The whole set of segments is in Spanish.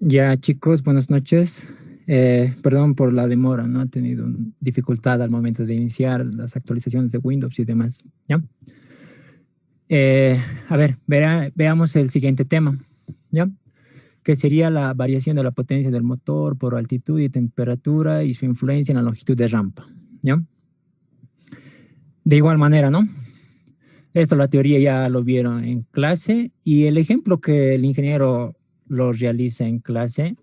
Ya, chicos, buenas noches. Perdón por la demora, ¿no? He tenido dificultad al momento de iniciar las actualizaciones de Windows y demás, ¿ya? Eh, a ver, veamos el siguiente tema, ¿ya? Que sería la variación de la potencia del motor por altitud y temperatura y su influencia en la longitud de rampa, ¿ya? De igual manera, ¿no? Esto la teoría ya lo vieron en clase y el ejemplo que el ingeniero lo realiza en clase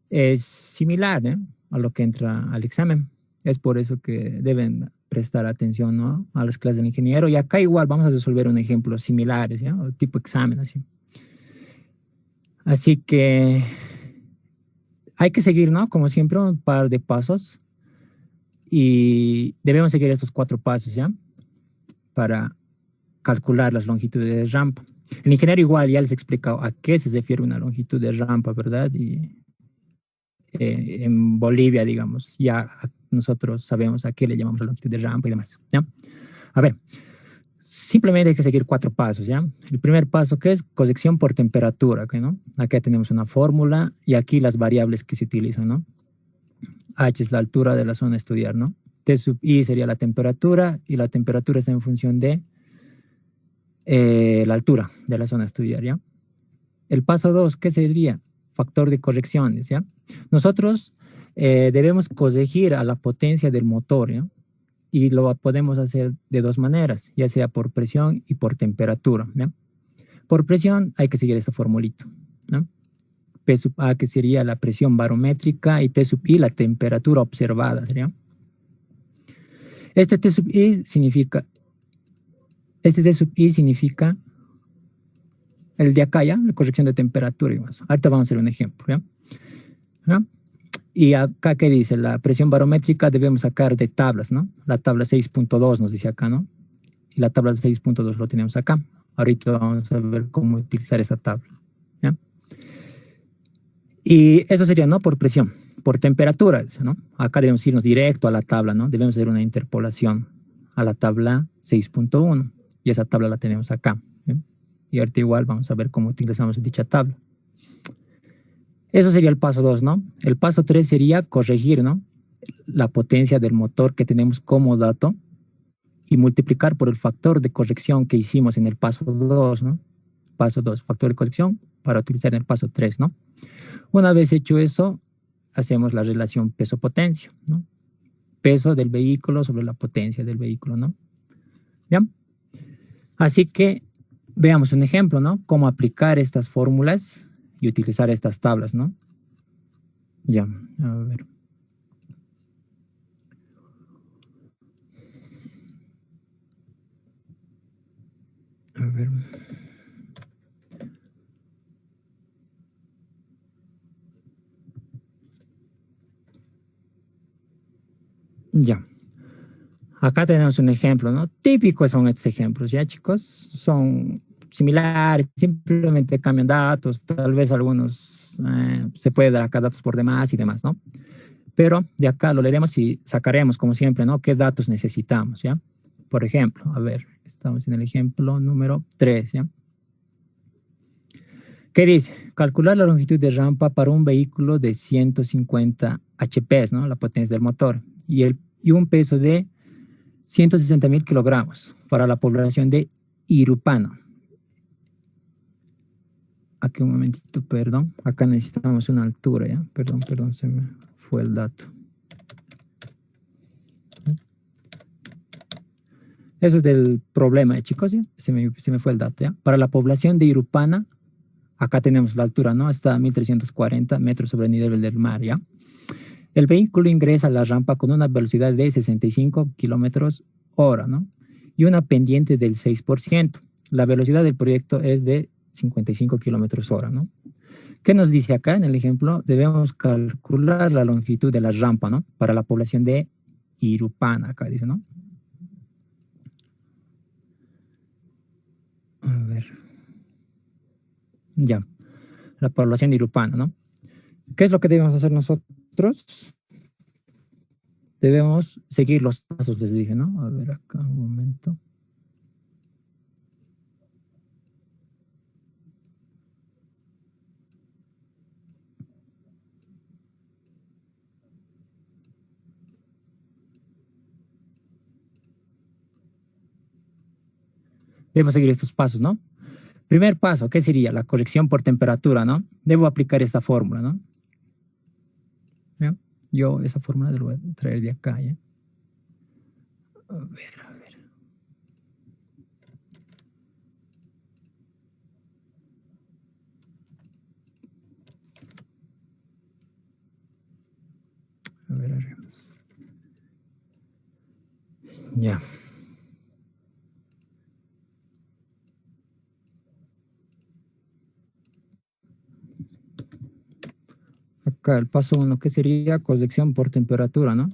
es similar, ¿eh? A lo que entra al examen. Es por eso que deben prestar atención, ¿no? A las clases del ingeniero. Y acá igual vamos a resolver un ejemplo similares, ¿ya? O tipo examen, así. Así que hay que seguir, ¿no? Como siempre, un par de pasos. Y debemos seguir estos 4 pasos, ¿ya? Para calcular las longitudes de rampa. El ingeniero igual ya les ha explicado a qué se refiere una longitud de rampa, ¿verdad? Y en Bolivia, digamos, ya nosotros sabemos a qué le llamamos la longitud de rampa y demás, ¿ya? A ver, simplemente hay que seguir 4 pasos, ¿ya? El primer paso que es corrección por temperatura, ¿okay, no? Acá tenemos una fórmula y aquí las variables que se utilizan, ¿no? H es la altura de la zona a estudiar, ¿no? T sub I sería la temperatura y la temperatura está en función de la altura de la zona a estudiar, ¿ya? El paso 2, ¿qué sería? Factor de correcciones, ¿ya? Nosotros debemos corregir a la potencia del motor, ¿ya? Y lo podemos hacer de 2 maneras, ya sea por presión y por temperatura, ¿ya? Por presión hay que seguir esta formulita, ¿no? P sub A, que sería la presión barométrica, y T sub I, la temperatura observada, ¿ya? Este T sub I significa el de acá, ¿ya? La corrección de temperatura y más. Ahorita vamos a hacer un ejemplo, ¿ya? ¿Ya? Y acá, ¿qué dice? La presión barométrica debemos sacar de tablas, ¿no? La tabla 6.2 nos dice acá, ¿no? Y la tabla 6.2 lo tenemos acá. Ahorita vamos a ver cómo utilizar esa tabla, ¿ya? Y eso sería, ¿no? Por presión. Por temperatura, ¿no? Acá debemos irnos directo a la tabla, ¿no? Debemos hacer una interpolación a la tabla 6.1. Y esa tabla la tenemos acá, ¿ya? Y ahorita igual vamos a ver cómo utilizamos dicha tabla. Eso sería el paso 2, ¿no? El paso 3 sería corregir, ¿no? La potencia del motor que tenemos como dato y multiplicar por el factor de corrección que hicimos en el paso 2, ¿no? Paso 2, factor de corrección para utilizar en el paso 3, ¿no? Una vez hecho eso, hacemos la relación peso-potencia, ¿no? Peso del vehículo sobre la potencia del vehículo, ¿no? ¿Ya? Así que veamos un ejemplo, ¿no? Cómo aplicar estas fórmulas y utilizar estas tablas, ¿no? Ya, a ver. A ver. Ya. Acá tenemos un ejemplo, ¿no? Típicos son estos ejemplos, ¿ya, chicos? Son similares, simplemente cambian datos, tal vez algunos se puede dar acá datos por demás y demás, ¿no? Pero de acá lo leeremos y sacaremos, como siempre, ¿no? ¿Qué datos necesitamos, ya? Por ejemplo, a ver, estamos en el ejemplo número 3, ¿ya? ¿Qué dice? Calcular la longitud de rampa para un vehículo de 150 HP, ¿no? La potencia del motor. Y un peso de 160.000 kilogramos para la población de Irupano. Aquí un momentito, perdón. Acá necesitamos una altura, ¿ya? Perdón, se me fue el dato. Eso es del problema, chicos, ¿ya? Se me fue el dato, ¿ya? Para la población de Irupana, acá tenemos la altura, ¿no? Está a 1.340 metros sobre el nivel del mar, ¿ya? El vehículo ingresa a la rampa con una velocidad de 65 kilómetros hora, ¿no? Y una pendiente del 6%. La velocidad del proyecto es de 55 kilómetros hora, ¿no? ¿Qué nos dice acá en el ejemplo? Debemos calcular la longitud de la rampa, ¿no? Para la población de Irupana, acá dice, ¿no? A ver. Ya. La población de Irupana, ¿no? ¿Qué es lo que debemos hacer nosotros? Debemos seguir los pasos, les dije, ¿no? A ver acá un momento. Debo seguir estos pasos, ¿no? Primer paso, ¿qué sería? La corrección por temperatura, ¿no? Debo aplicar esta fórmula, ¿no? ¿Ya? Yo esa fórmula la voy a traer de acá, ¿ya? A ver. A ver, haremos. Ya. Acá el paso 1, ¿qué sería? Corrección por temperatura, ¿no?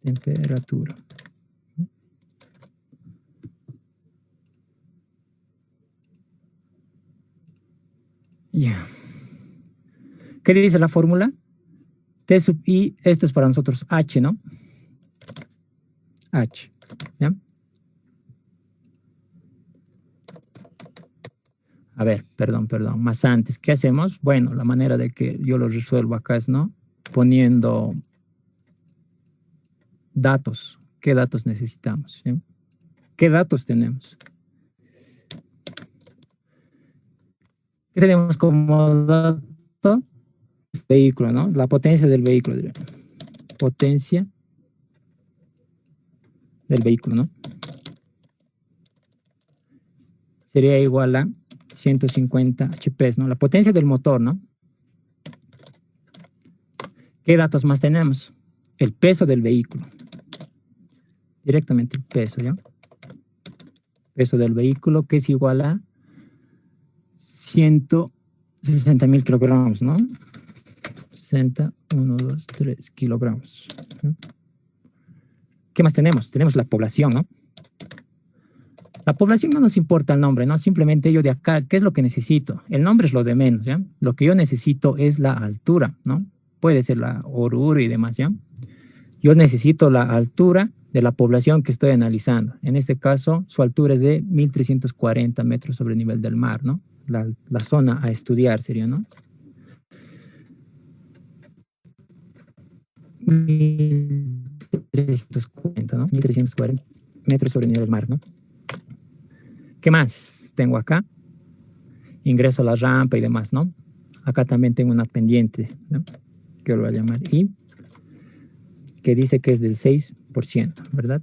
Temperatura. Ya. ¿Qué dice la fórmula? T sub I, esto es para nosotros H, ¿no? H, ¿ya? A ver, perdón, más antes, ¿qué hacemos? Bueno, la manera de que yo lo resuelvo acá es, ¿no? Poniendo datos. ¿Qué datos necesitamos? ¿Sí? ¿Qué datos tenemos? ¿Qué tenemos como dato? Vehículo, ¿no? La potencia del vehículo. Potencia del vehículo, ¿no? Sería igual a 150 HP, ¿no? La potencia del motor, ¿no? ¿Qué datos más tenemos? El peso del vehículo. Directamente el peso, ¿ya? Peso del vehículo, que es igual a 160.000 kilogramos, ¿no? 60, 1, 2, 3 kilogramos. ¿Sí? ¿Qué más tenemos? Tenemos la población, ¿no? La población no nos importa el nombre, ¿no? Simplemente yo de acá, ¿qué es lo que necesito? El nombre es lo de menos, ¿ya? Lo que yo necesito es la altura, ¿no? Puede ser la Oruro y demás, ¿ya? Yo necesito la altura de la población que estoy analizando. En este caso, su altura es de 1.340 metros sobre el nivel del mar, ¿no? La zona a estudiar sería, ¿no? 1.340, ¿no? 1.340 metros sobre el nivel del mar, ¿no? ¿Qué más tengo acá? Ingreso a la rampa y demás, ¿no? Acá también tengo una pendiente, ¿no? Que lo voy a llamar I, que dice que es del 6%, ¿verdad?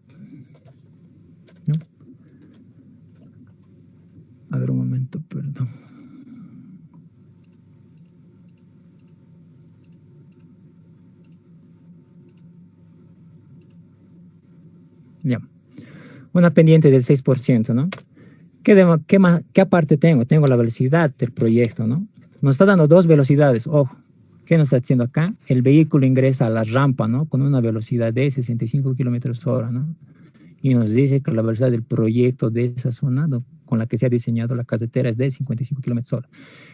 ¿No? A ver un momento, perdón. Ya. Una pendiente del 6%, ¿no? ¿Qué aparte tengo? Tengo la velocidad del proyecto, ¿no? Nos está dando dos velocidades, ojo. ¿Qué nos está diciendo acá? El vehículo ingresa a la rampa, ¿no? Con una velocidad de 65 kilómetros hora, ¿no? Y nos dice que la velocidad del proyecto de esa zona con la que se ha diseñado la carretera es de 55 kilómetros hora.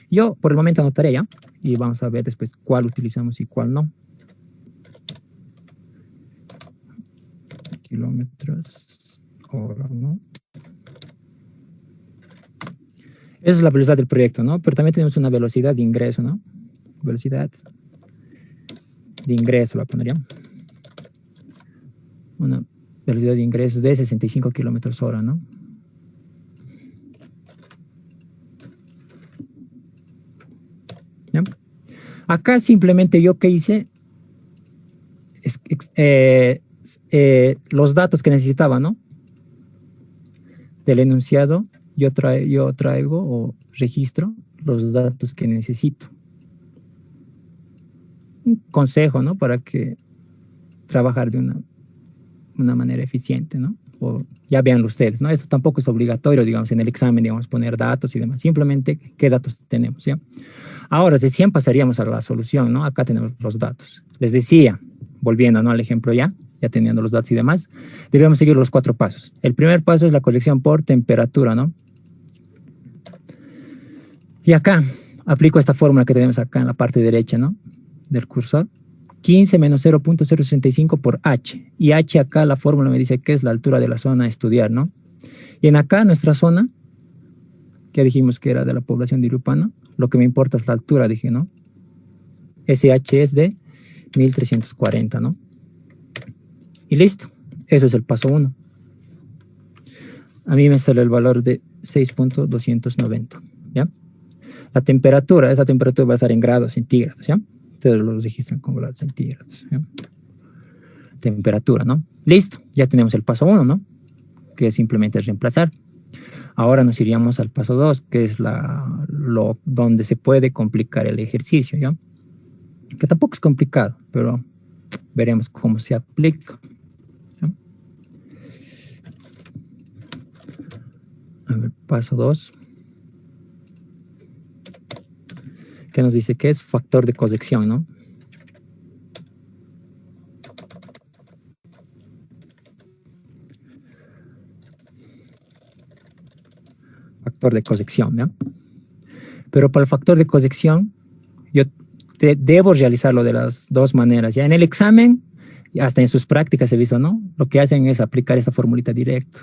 Yo por el momento anotaré ya y vamos a ver después cuál utilizamos y cuál no. Kilómetros hora, ¿no? Esa es la velocidad del proyecto, ¿no? Pero también tenemos una velocidad de ingreso, ¿no? Velocidad de ingreso, la pondría. Una velocidad de ingreso de 65 kilómetros hora, ¿no? ¿Ya? Acá simplemente yo que hice los datos que necesitaba, ¿no? Del enunciado, yo traigo o registro los datos que necesito. Un consejo, ¿no? Para que trabajar de una manera eficiente, ¿no? O ya veanlo ustedes, ¿no? Esto tampoco es obligatorio, digamos, en el examen, digamos, poner datos y demás. Simplemente, ¿qué datos tenemos, ya? Ahora, de 100 pasaríamos a la solución, ¿no? Acá tenemos los datos. Les decía, volviendo, ¿no? Al ejemplo ya teniendo los datos y demás, debemos seguir los 4 pasos. El primer paso es la corrección por temperatura, ¿no? Y acá aplico esta fórmula que tenemos acá en la parte derecha, ¿no? Del cursor. 15 menos 0.065 por H. Y H acá la fórmula me dice que es la altura de la zona a estudiar, ¿no? Y en acá nuestra zona, que dijimos que era de la población de Irupana, lo que me importa es la altura, dije, ¿no? Ese H es de 1340, ¿no? Y listo. Eso es el paso 1. A mí me sale el valor de 6.290, ¿ya? La temperatura, esa temperatura va a estar en grados centígrados, ¿ya? Ustedes lo registran con grados centígrados, ¿ya? Temperatura, ¿no? Listo, ya tenemos el paso 1, ¿no? Que es simplemente reemplazar. Ahora nos iríamos al paso 2, que es donde se puede complicar el ejercicio, ¿ya? Que tampoco es complicado, pero veremos cómo se aplica, ¿ya? A ver, paso 2. Que nos dice que es factor de corrección, ¿no? Factor de corrección, ¿ya? Pero para el factor de corrección, yo debo realizarlo de las dos maneras, ¿ya? En el examen, hasta en sus prácticas he visto, ¿no? Lo que hacen es aplicar esta formulita directo.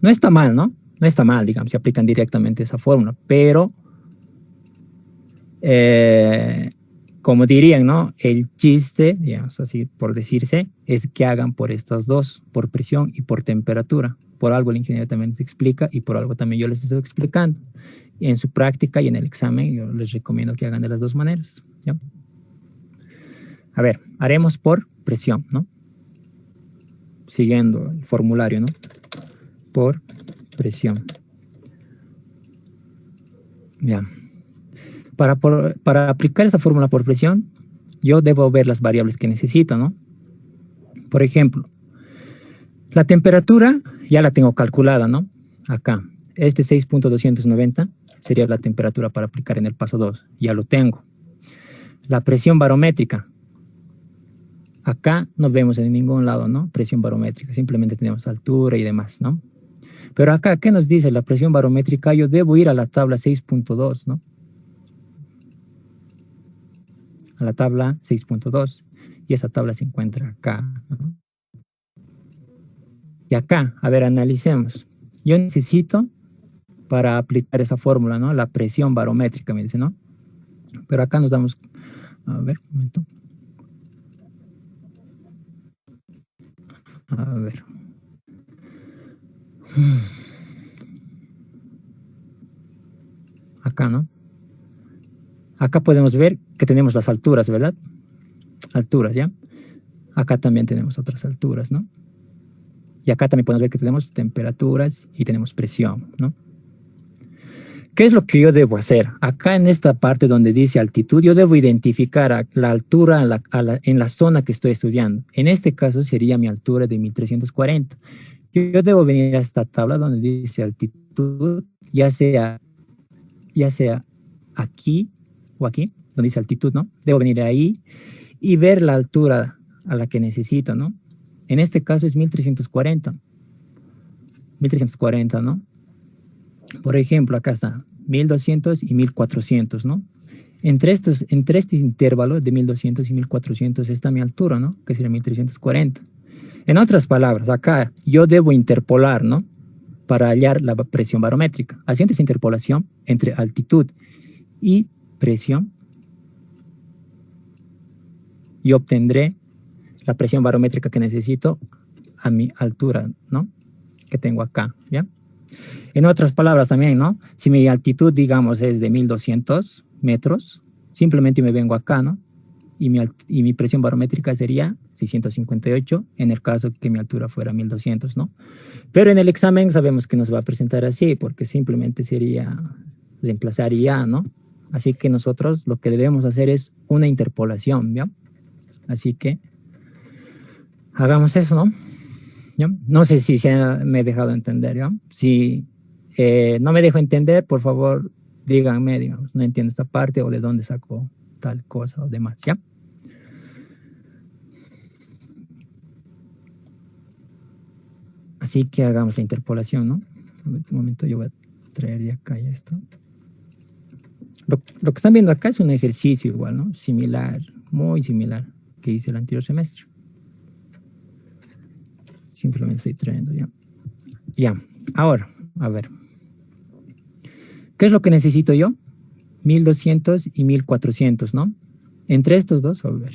No está mal, ¿no? No está mal, digamos, si aplican directamente esa fórmula, pero como dirían, ¿no? El chiste, digamos así por decirse, es que hagan por estas dos, por presión y por temperatura. Por algo el ingeniero también les explica y por algo también yo les estoy explicando. En su práctica y en el examen yo les recomiendo que hagan de las dos maneras, ¿ya? A ver, haremos por presión, ¿no? Siguiendo el formulario, ¿no? Por presión. Ya. Para aplicar esta fórmula por presión, yo debo ver las variables que necesito, ¿no? Por ejemplo, la temperatura ya la tengo calculada, ¿no? Acá, 6.290 sería la temperatura para aplicar en el paso 2, ya lo tengo. La presión barométrica, acá no vemos en ningún lado, ¿no? Presión barométrica, simplemente tenemos altura y demás, ¿no? Pero acá, ¿qué nos dice la presión barométrica? Yo debo ir a la tabla 6.2, ¿no? A la tabla 6.2 y esa tabla se encuentra acá, ¿no? Y acá, a ver, analicemos. Yo necesito para aplicar esa fórmula, ¿no? La presión barométrica, me dice, ¿no? Pero acá nos damos, a ver, un momento. A ver. Acá, ¿no? Acá podemos ver que tenemos las alturas, ¿verdad? Alturas, ¿ya? Acá también tenemos otras alturas, ¿no? Y acá también podemos ver que tenemos temperaturas y tenemos presión, ¿no? ¿Qué es lo que yo debo hacer? Acá en esta parte donde dice altitud, yo debo identificar la altura en la zona que estoy estudiando. En este caso sería mi altura de 1340. Yo debo venir a esta tabla donde dice altitud, ya sea aquí o aquí, donde dice altitud, ¿no? Debo venir ahí y ver la altura a la que necesito, ¿no? En este caso es 1340. 1340, ¿no? Por ejemplo, acá está 1200 y 1400, ¿no? Entre este intervalo de 1200 y 1400 está mi altura, ¿no? Que sería 1340. En otras palabras, acá yo debo interpolar, ¿no? Para hallar la presión barométrica. Haciendo esa interpolación entre altitud y presión, yo obtendré la presión barométrica que necesito a mi altura, ¿no? Que tengo acá, ¿ya? En otras palabras también, ¿no? Si mi altitud, digamos, es de 1200 metros, simplemente me vengo acá, ¿no? Y mi presión barométrica sería 658 en el caso que mi altura fuera 1200, ¿no? Pero en el examen sabemos que nos va a presentar así, porque simplemente sería reemplazar y ya, ¿no? Así que nosotros lo que debemos hacer es una interpolación, ¿ya? Así que hagamos eso, ¿no? ¿Ya? No sé si me he dejado entender, ¿ya? Si no me dejo entender, por favor, díganme, digamos, no entiendo esta parte o de dónde sacó tal cosa o demás, ¿ya? Así que hagamos la interpolación, ¿no? A ver, un momento, yo voy a traer de acá ya esto. Lo que están viendo acá es un ejercicio igual, ¿no? Similar, muy similar, que hice el anterior semestre. Simplemente estoy trayendo ya. Ya, ahora, a ver. ¿Qué es lo que necesito yo? 1200 y 1400, ¿no? Entre estos dos, a ver.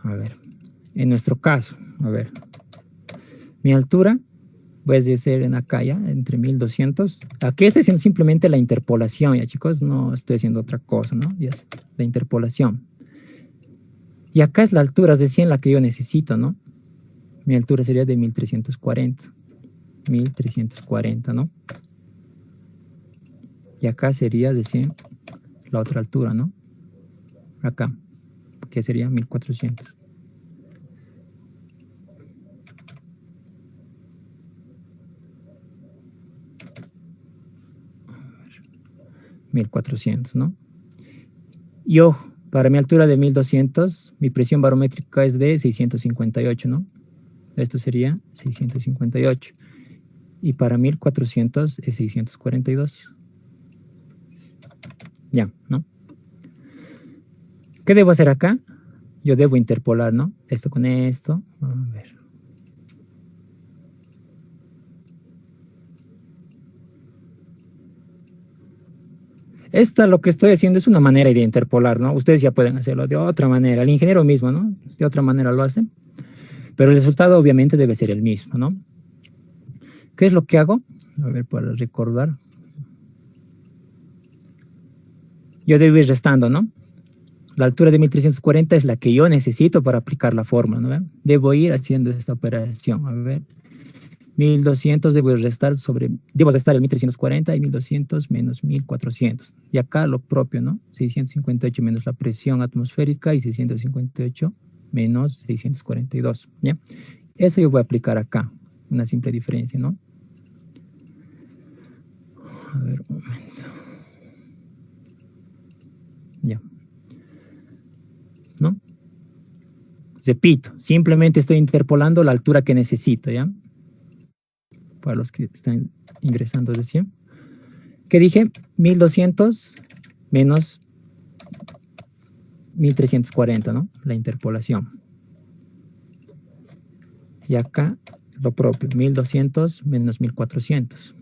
A ver, en nuestro caso, a ver, mi altura puede ser en acá ya, entre 1200. Aquí estoy haciendo simplemente la interpolación, ya chicos, no estoy haciendo otra cosa, ¿no? Ya es la interpolación. Y acá es la altura recién la que yo necesito, ¿no? Mi altura sería de 1340. 1340, ¿no? Y acá sería recién la otra altura, ¿no? Acá, que sería 1400. 1400, ¿no? Y ojo, para mi altura de 1200, mi presión barométrica es de 658, ¿no? Esto sería 658. Y para 1400 es 642. Ya, ¿no? ¿Qué debo hacer acá? Yo debo interpolar, ¿no? Esto con esto. A ver. Esta lo que estoy haciendo es una manera de interpolar, ¿no? Ustedes ya pueden hacerlo de otra manera. El ingeniero mismo, ¿no? De otra manera lo hace. Pero el resultado obviamente debe ser el mismo, ¿no? ¿Qué es lo que hago? A ver, para recordar. Yo debo ir restando, ¿no? La altura de 1340 es la que yo necesito para aplicar la fórmula, ¿no? Debo ir haciendo esta operación. A ver. 1200 debo restar el 1340 y 1200 menos 1400. Y acá lo propio, ¿no? 658 menos la presión atmosférica y 658 menos 642, ¿ya? Eso yo voy a aplicar acá, una simple diferencia, ¿no? A ver, un momento. Ya. ¿No? Repito, simplemente estoy interpolando la altura que necesito, ¿ya? Para los que están ingresando recién. ¿Qué dije? 1200 menos 1340, ¿no? La interpolación. Y acá lo propio, 1200 menos 1400.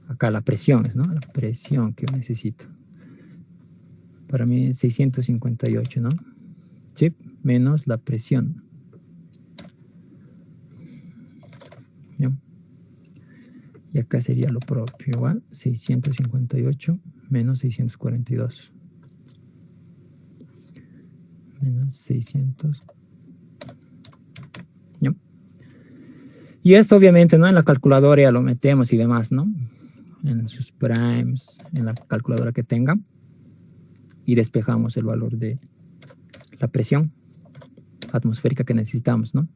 Acá la presión, ¿no? La presión que yo necesito. Para mí es 658, ¿no? Sí, menos la presión. ¿Ya? Y acá sería lo propio, igual, 658 menos 642. Menos 600. ¿Ya? Y esto obviamente, ¿no? En la calculadora ya lo metemos y demás, ¿no? En sus primes, en la calculadora que tenga. Y despejamos el valor de la presión atmosférica que necesitamos, ¿no?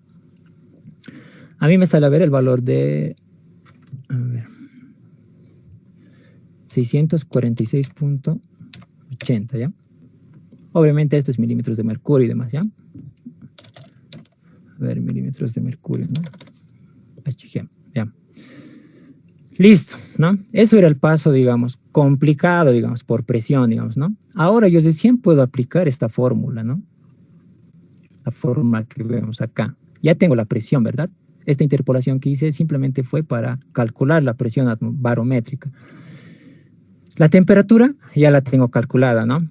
A mí me sale a ver el valor de, a ver, 646.80, ¿ya? Obviamente esto es milímetros de mercurio y demás, ¿ya? A ver, milímetros de mercurio, ¿no? HG, ya. Listo, ¿no? Eso era el paso, digamos, complicado, digamos, por presión, digamos, ¿no? Ahora yo recién puedo aplicar esta fórmula, ¿no? La fórmula que vemos acá. Ya tengo la presión, ¿verdad? Esta interpolación que hice simplemente fue para calcular la presión barométrica. La temperatura ya la tengo calculada, ¿no?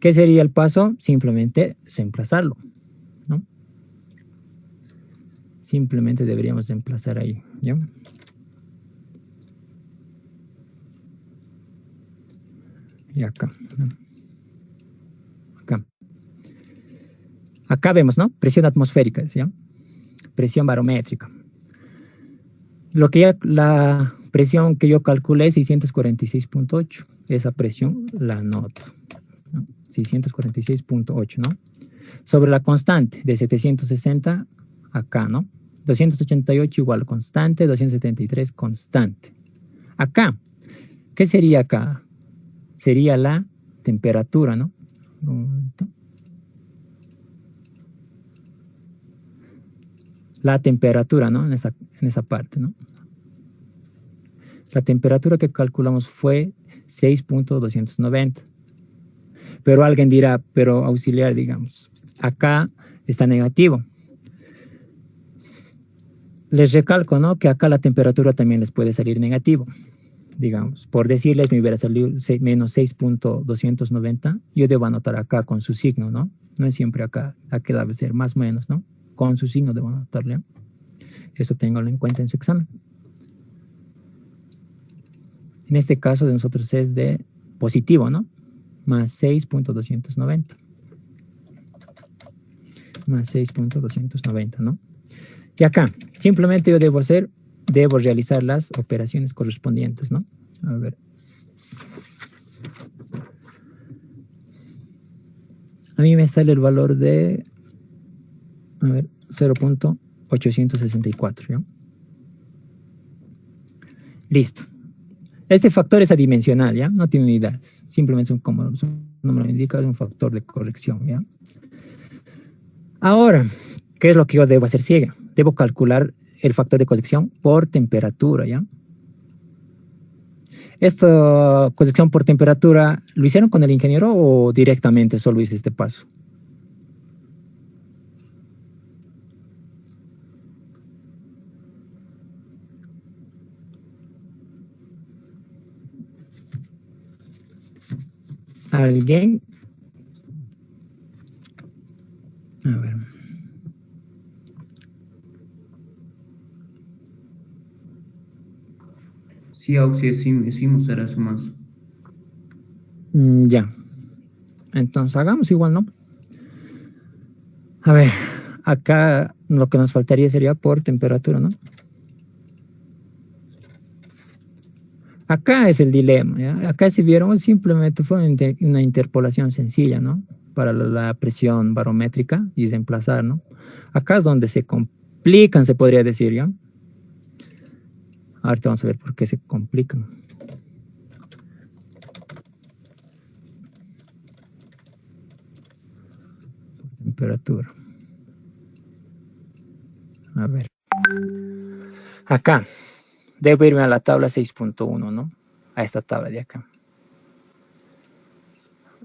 ¿Qué sería el paso? Simplemente emplazarlo, ¿no? Simplemente deberíamos emplazar ahí, ¿ya? Y acá, ¿no? Acá. Acá vemos, ¿no? Presión atmosférica, ¿ya? Presión barométrica. Lo que ya, la presión que yo calculé es 646.8. Esa presión la anoto, ¿no? 646.8, ¿no? Sobre la constante de 760 acá, ¿no? 288 igual constante, 273 constante. Acá, ¿qué sería acá? Sería la temperatura, ¿no? Un momento. La temperatura, ¿no? En esa parte, ¿no? La temperatura que calculamos fue 6.290. Pero alguien dirá, pero auxiliar, digamos, acá está negativo. Les recalco, ¿no? Que acá la temperatura también les puede salir negativo. Digamos, por decirles, me hubiera salido menos 6.290. Yo debo anotar acá con su signo, ¿no? No es siempre acá. Aquí debe ser más o menos, ¿no? Con su signo debo anotarle. Eso ténganlo en cuenta en su examen. En este caso de nosotros es de positivo, ¿no? Más 6.290. Más 6.290, ¿no? Y acá, simplemente yo debo realizar las operaciones correspondientes, ¿no? A ver. A mí me sale el valor de, a ver, 0.864, ¿ya? Listo. Este factor es adimensional, ¿ya? No tiene unidades. Simplemente, como su nombre lo indica, es un factor de corrección, ¿ya? Ahora, ¿qué es lo que yo debo hacer? Ciega. Debo calcular el factor de corrección por temperatura, ¿ya? ¿Esta corrección por temperatura lo hicieron con el ingeniero o directamente solo hice este paso? ¿Alguien? A ver. Sí, Auxi, hicimos era eso más. Ya. Entonces hagamos igual, ¿no? A ver, acá lo que nos faltaría sería por temperatura, ¿no? Acá es el dilema, ¿ya? Acá si vieron simplemente fue una interpolación sencilla, ¿no? Para la presión barométrica y desplazar, ¿no? Acá es donde se complican, se podría decir, ¿ya? Ahorita vamos a ver por qué se complican. Temperatura. A ver. Acá. Debo irme a la tabla 6.1, ¿no? A esta tabla de acá.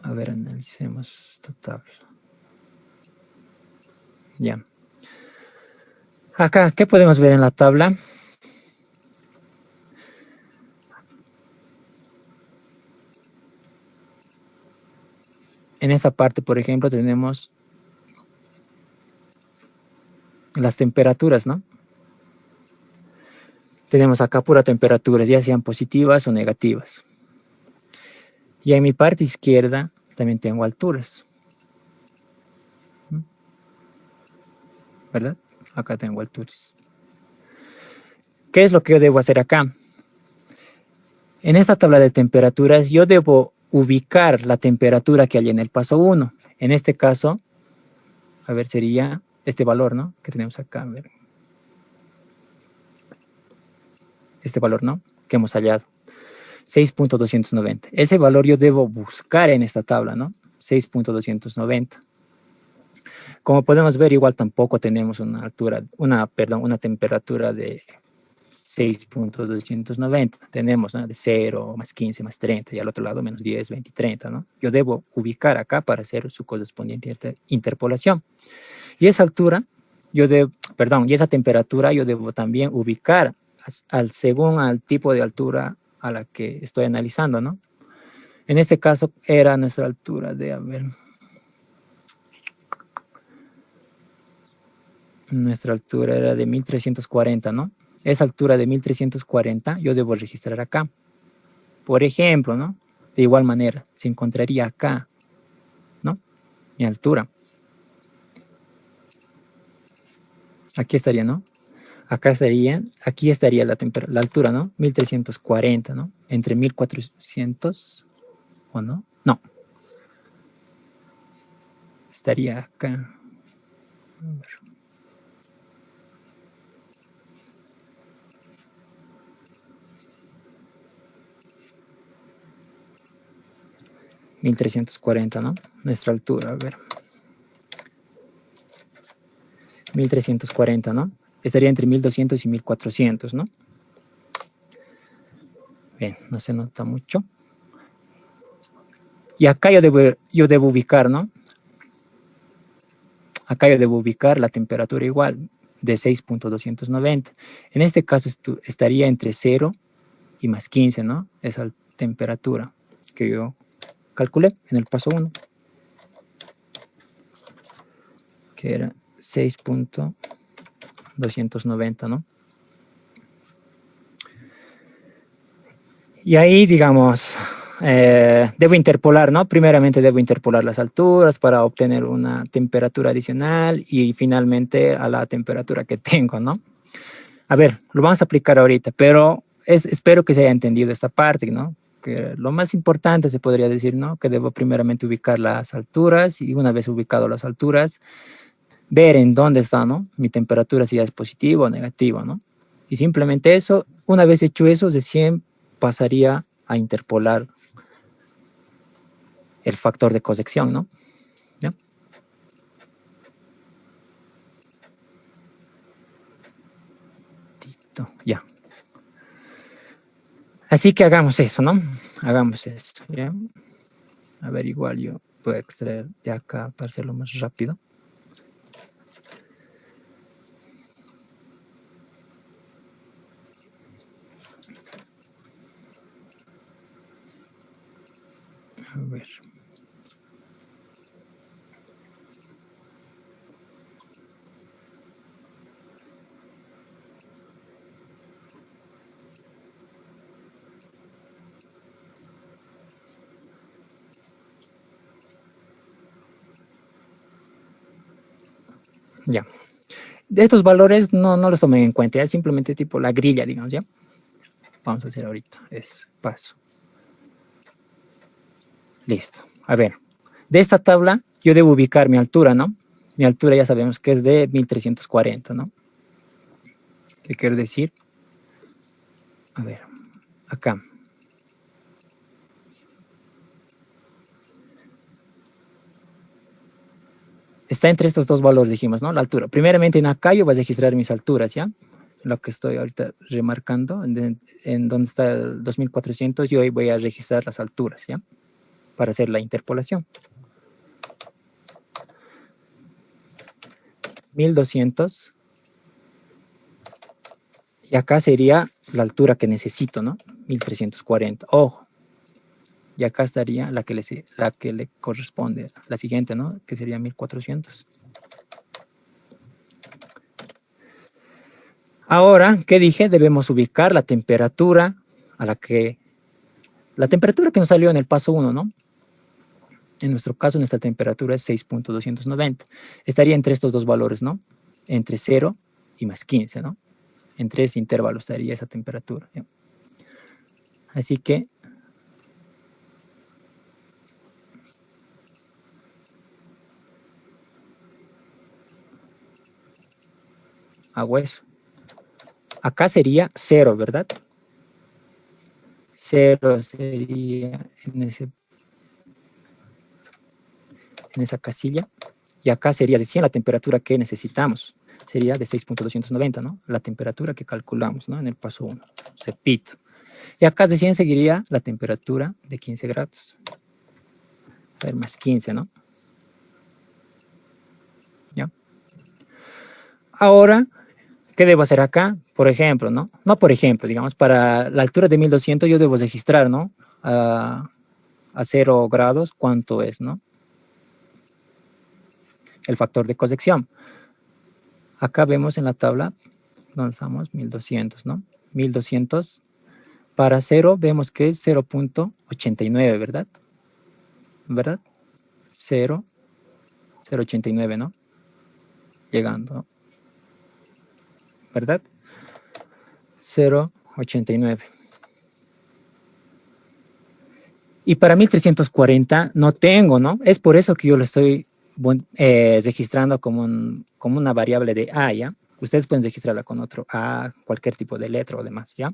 A ver, analicemos esta tabla. Ya. Acá, ¿qué podemos ver en la tabla? En esta parte, por ejemplo, tenemos las temperaturas, ¿no? Tenemos acá pura temperaturas, ya sean positivas o negativas. Y en mi parte izquierda también tengo alturas. ¿Verdad? Acá tengo alturas. ¿Qué es lo que yo debo hacer acá? En esta tabla de temperaturas yo debo ubicar la temperatura que hay en el paso 1. En este caso, A ver, sería este valor, ¿no? Que tenemos acá, a ver. Este valor, ¿no? Que hemos hallado. 6.290. Ese valor yo debo buscar en esta tabla, ¿no? 6.290. Como podemos ver, igual tampoco tenemos una temperatura de 6.290. Tenemos, ¿no?, de 0, más 15, más 30, y al otro lado menos 10, 20, 30, ¿no? Yo debo ubicar acá para hacer su correspondiente interpolación. Y esa altura, y esa temperatura yo debo también ubicar según al tipo de altura a la que estoy analizando, ¿no? En este caso era nuestra altura de, a ver, nuestra altura era de 1340, ¿no? Esa altura de 1340 yo debo registrar acá. Por ejemplo, ¿no? De igual manera, se encontraría acá, ¿no? Mi altura. Aquí estaría, ¿no? Aquí estaría la altura, ¿no? 1340, ¿no? Entre 1400, ¿o no? No. Estaría acá. A ver. $1,340, ¿no? Nuestra altura, a ver. 1340, ¿no? Estaría entre 1200 y 1400, ¿no? Bien, no se nota mucho. Y acá yo debo ubicar, ¿no? Acá yo debo ubicar la temperatura igual de 6.290. En este caso estaría entre 0 y más 15, ¿no? Esa temperatura que yo calculé en el paso 1, que era 6.290, ¿no? Y ahí, digamos, debo interpolar, ¿no? Primeramente debo interpolar las alturas para obtener una temperatura adicional y finalmente a la temperatura que tengo, ¿no? A ver, lo vamos a aplicar ahorita, pero espero que se haya entendido esta parte, ¿no? Que lo más importante se podría decir, ¿no? Que debo primeramente ubicar las alturas y una vez ubicado las alturas, ver en dónde está, ¿no? Mi temperatura, si ya es positivo o negativo, ¿no? Y simplemente eso, una vez hecho eso, recién pasaría a interpolar el factor de corrección, ¿no? ¿Ya? Ya. Así que hagamos eso, ¿no? Hagamos eso, ¿ya? A ver, igual yo puedo extraer de acá para hacerlo más rápido. A ver. Ya. De estos valores no los tomen en cuenta, ya simplemente tipo la grilla, digamos, ¿ya? Vamos a hacer ahorita, es paso. Listo. A ver, de esta tabla yo debo ubicar mi altura, ¿no? Mi altura ya sabemos que es de 1340, ¿no? ¿Qué quiero decir? A ver, acá. Está entre estos dos valores, dijimos, ¿no? La altura. Primeramente en acá yo voy a registrar mis alturas, ¿ya? Lo que estoy ahorita remarcando, en donde está el 2400, yo ahí voy a registrar las alturas, ¿ya? Para hacer la interpolación. 1200. Y acá sería la altura que necesito, ¿no? 1340. Ojo. Y acá estaría la que le corresponde, la siguiente, ¿no? Que sería 1400. Ahora, ¿qué dije? Debemos ubicar la temperatura la temperatura que nos salió en el paso 1, ¿no? En nuestro caso, nuestra temperatura es 6.290. Estaría entre estos dos valores, ¿no? Entre 0 y más 15, ¿no? Entre ese intervalo estaría esa temperatura, ¿ya? Así que Hago eso. Acá sería 0, ¿verdad? 0 sería en esa casilla. Y acá sería de 100 la temperatura que necesitamos. Sería de 6.290, ¿no? La temperatura que calculamos, ¿no? En el paso 1. Repito. Y acá de 100 seguiría la temperatura de 15 grados. A ver, más 15, ¿no? ¿Ya? Ahora, ¿qué debo hacer acá? Por ejemplo, ¿no? No por ejemplo, digamos, para la altura de 1200 yo debo registrar, ¿no? A 0 grados, ¿cuánto es, no? El factor de corrección. Acá vemos en la tabla, donde estamos, 1200, ¿no? 1200. Para 0 vemos que es 0.89, ¿verdad? ¿Verdad? 0.89, ¿no? Llegando, ¿no? ¿Verdad? 0.89. Y para 1340 no tengo, ¿no? Es por eso que yo lo estoy registrando como una variable de A, ¿ya? Ustedes pueden registrarla con otro A, cualquier tipo de letra o demás, ¿ya?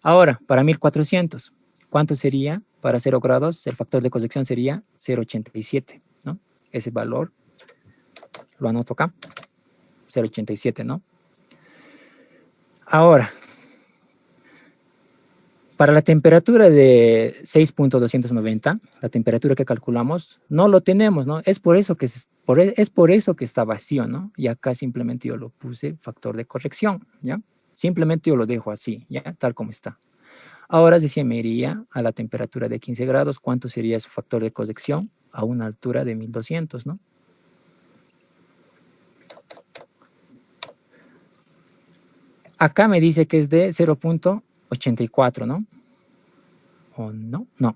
Ahora, para 1400, ¿cuánto sería? Para 0 grados, el factor de corrección sería 0.87, ¿no? Ese valor lo anoto acá, 0.87, ¿no? Ahora, para la temperatura de 6.290, la temperatura que calculamos, no lo tenemos, ¿no? Es por eso que está vacío, ¿no? Y acá simplemente yo lo puse factor de corrección, ¿ya? Simplemente yo lo dejo así, ¿ya? Tal como está. Ahora, si se me iría a la temperatura de 15 grados, ¿cuánto sería su factor de corrección? A una altura de 1200, ¿no? Acá me dice que es de 0.84, ¿no? ¿O no? No.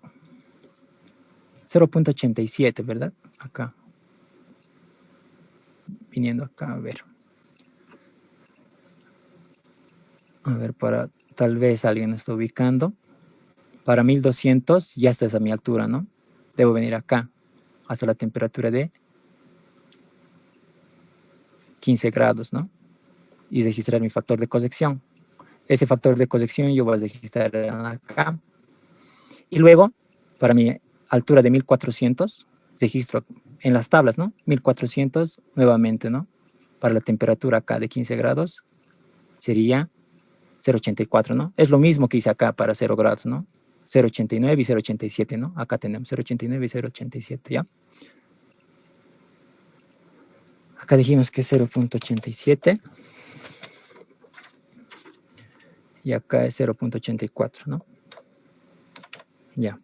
0.87, ¿verdad? Acá. Viniendo acá, a ver. A ver, para tal vez alguien está ubicando. Para 1200 ya está a mi altura, ¿no? Debo venir acá hasta la temperatura de 15 grados, ¿no? Y registrar mi factor de corrección. Ese factor de corrección yo voy a registrar acá. Y luego, para mi altura de 1400, registro en las tablas, ¿no? 1400 nuevamente, ¿no? Para la temperatura acá de 15 grados sería 0.84, ¿no? Es lo mismo que hice acá para 0 grados, ¿no? 0.89 y 0.87, ¿no? Acá tenemos 0.89 y 0.87, ¿ya? Acá dijimos que es 0.87. Y acá es 0.84, ¿no? Ya.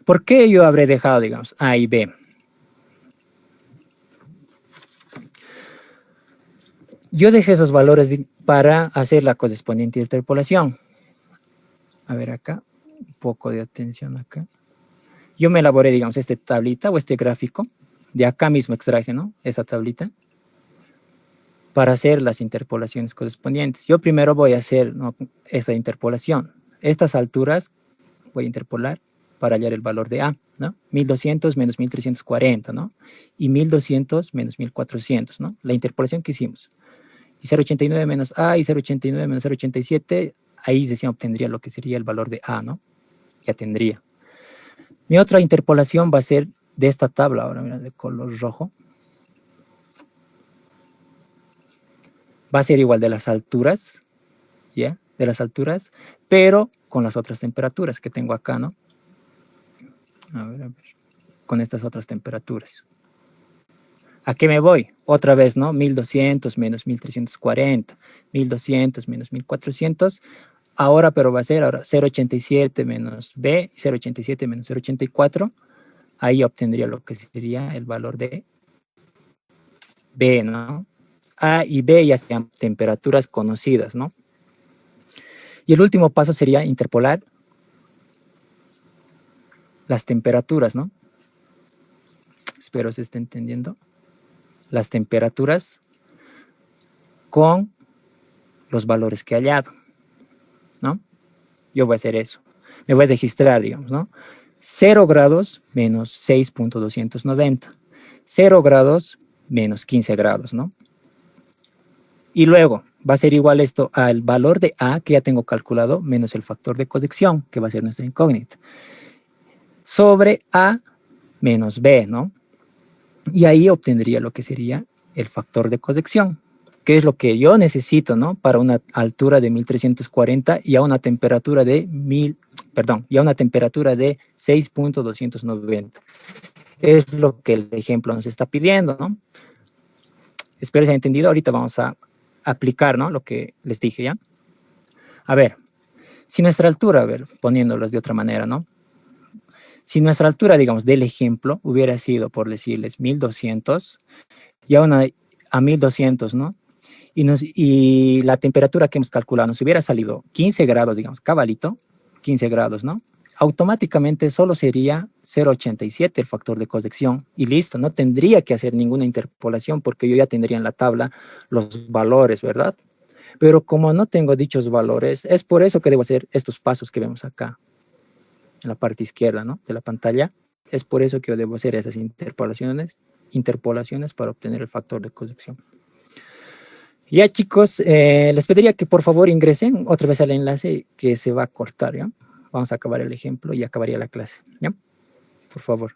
¿Por qué yo habré dejado, digamos, A y B? Yo dejé esos valores para hacer la correspondiente interpolación. A ver acá, un poco de atención acá. Yo me elaboré, digamos, esta tablita o este gráfico. De acá mismo extraje, ¿no? Esta tablita. Para hacer las interpolaciones correspondientes. Yo primero voy a hacer, ¿no?, esta interpolación. Estas alturas voy a interpolar para hallar el valor de A, ¿no? 1200 menos 1340, ¿no? Y 1200 menos 1400, ¿no? La interpolación que hicimos. Y 0.89 menos A y 0.89 menos 0.87, ahí recién obtendría lo que sería el valor de A, ¿no? Ya tendría. Mi otra interpolación va a ser de esta tabla, ahora mira, de color rojo. Va a ser igual de las alturas, ¿ya? De las alturas, pero con las otras temperaturas que tengo acá, ¿no? A ver. Con estas otras temperaturas. ¿A qué me voy? Otra vez, ¿no? 1200 menos 1340, 1200 menos 1400. Ahora, pero va a ser ahora 0.87 menos B, 0.87 menos 0.84. Ahí obtendría lo que sería el valor de B, ¿no? A y B ya sean temperaturas conocidas, ¿no? Y el último paso sería interpolar las temperaturas, ¿no? Espero se esté entendiendo. Las temperaturas con los valores que he hallado, ¿no? Yo voy a hacer eso. Me voy a registrar, digamos, ¿no? 0 grados menos 6.290. 0 grados menos 15 grados, ¿no? Y luego va a ser igual esto al valor de A que ya tengo calculado menos el factor de corrección, que va a ser nuestra incógnita, sobre A menos B, ¿no? Y ahí obtendría lo que sería el factor de corrección, que es lo que yo necesito, ¿no? Para una altura de 1340 y a una temperatura de 6.290. Es lo que el ejemplo nos está pidiendo, ¿no? Espero se haya entendido. Ahorita vamos a aplicar, ¿no? Lo que les dije, ¿ya? A ver, si nuestra altura, a ver, poniéndolos de otra manera, ¿no? Si nuestra altura, digamos, del ejemplo hubiera sido, por decirles, 1200 y a 1200, ¿no? Y la temperatura que hemos calculado nos hubiera salido 15 grados, digamos, cabalito, 15 grados, ¿no? Automáticamente solo sería 0,87 el factor de corrección y listo, no tendría que hacer ninguna interpolación porque yo ya tendría en la tabla los valores, ¿verdad? Pero como no tengo dichos valores, es por eso que debo hacer estos pasos que vemos acá en la parte izquierda, ¿no? De la pantalla. Es por eso que yo debo hacer esas interpolaciones para obtener el factor de corrección. Ya chicos, les pediría que por favor ingresen otra vez al enlace que se va a cortar, ¿ya? Vamos a acabar el ejemplo y acabaría la clase, ¿ya? Por favor.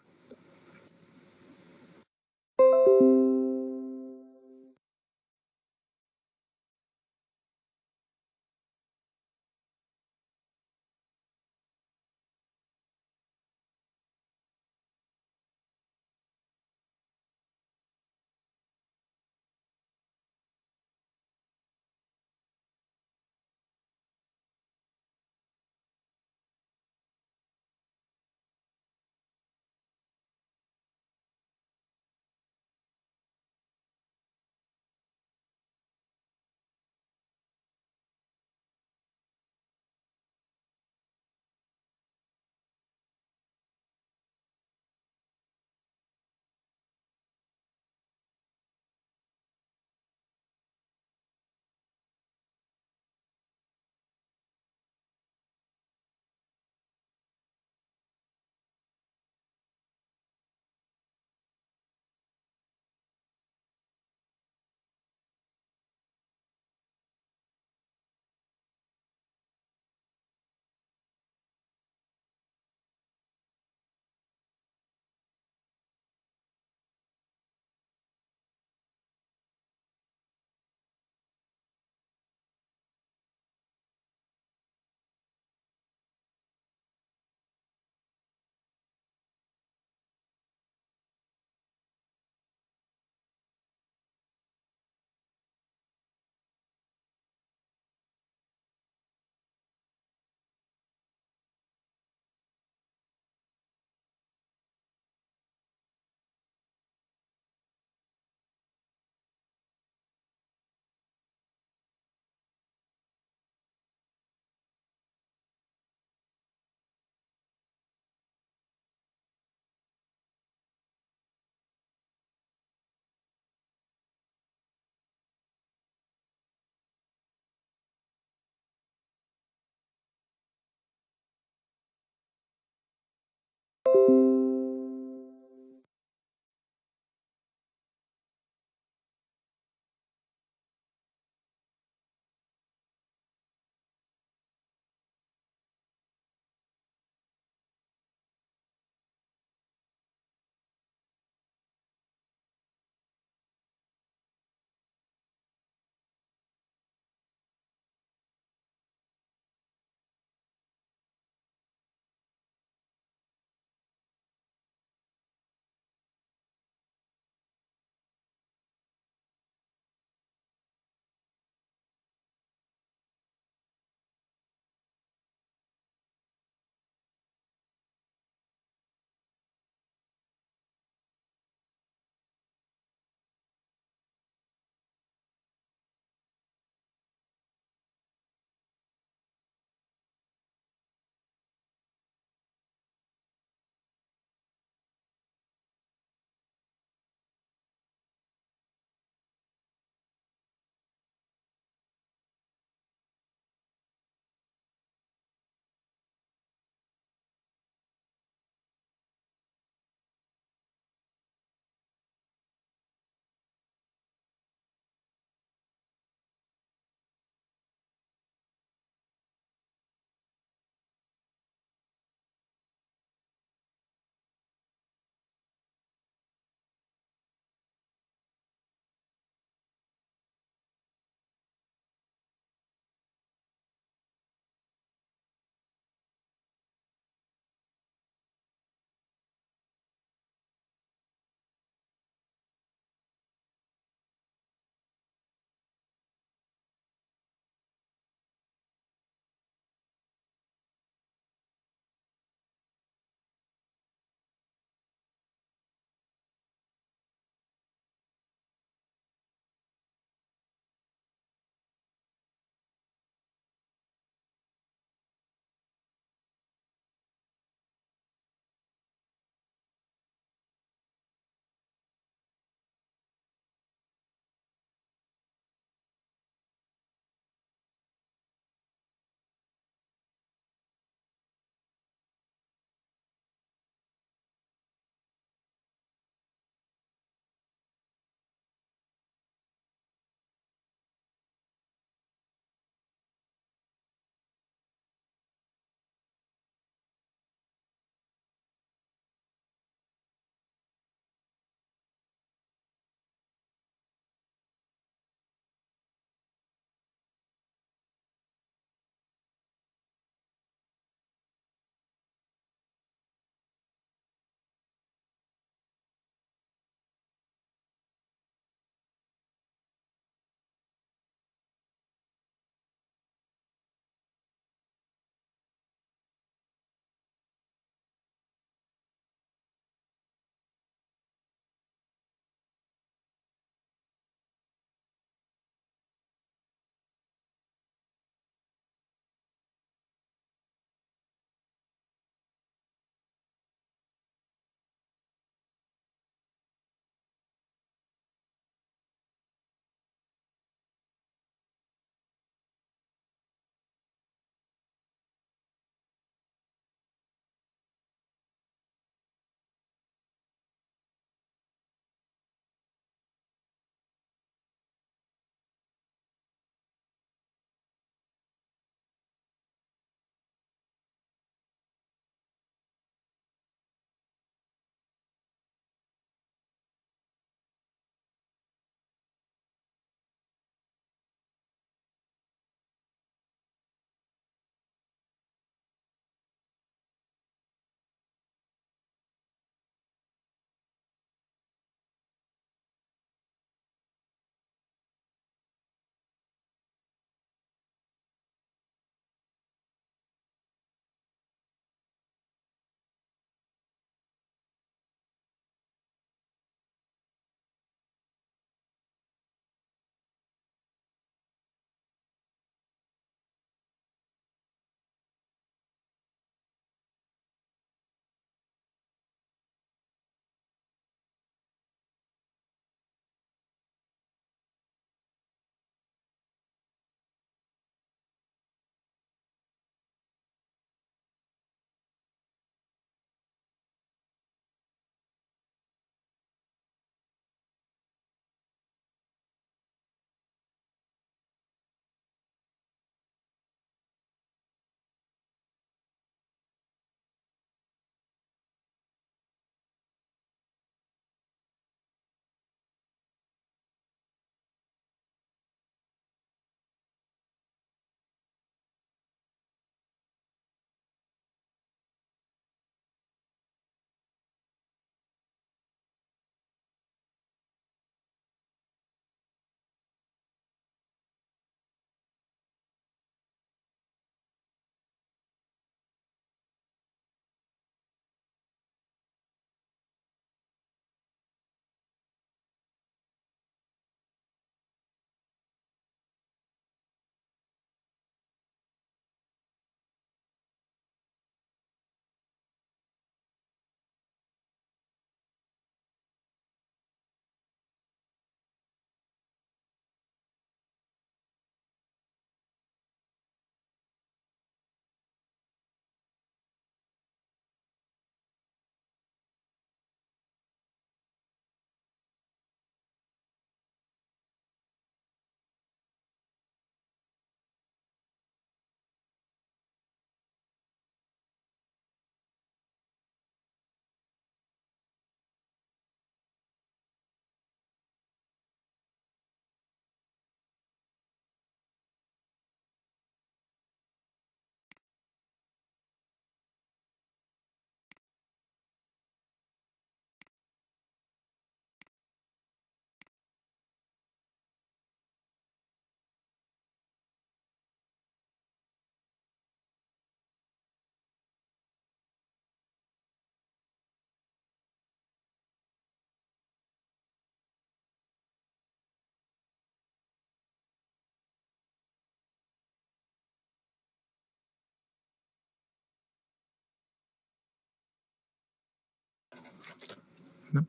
¿no?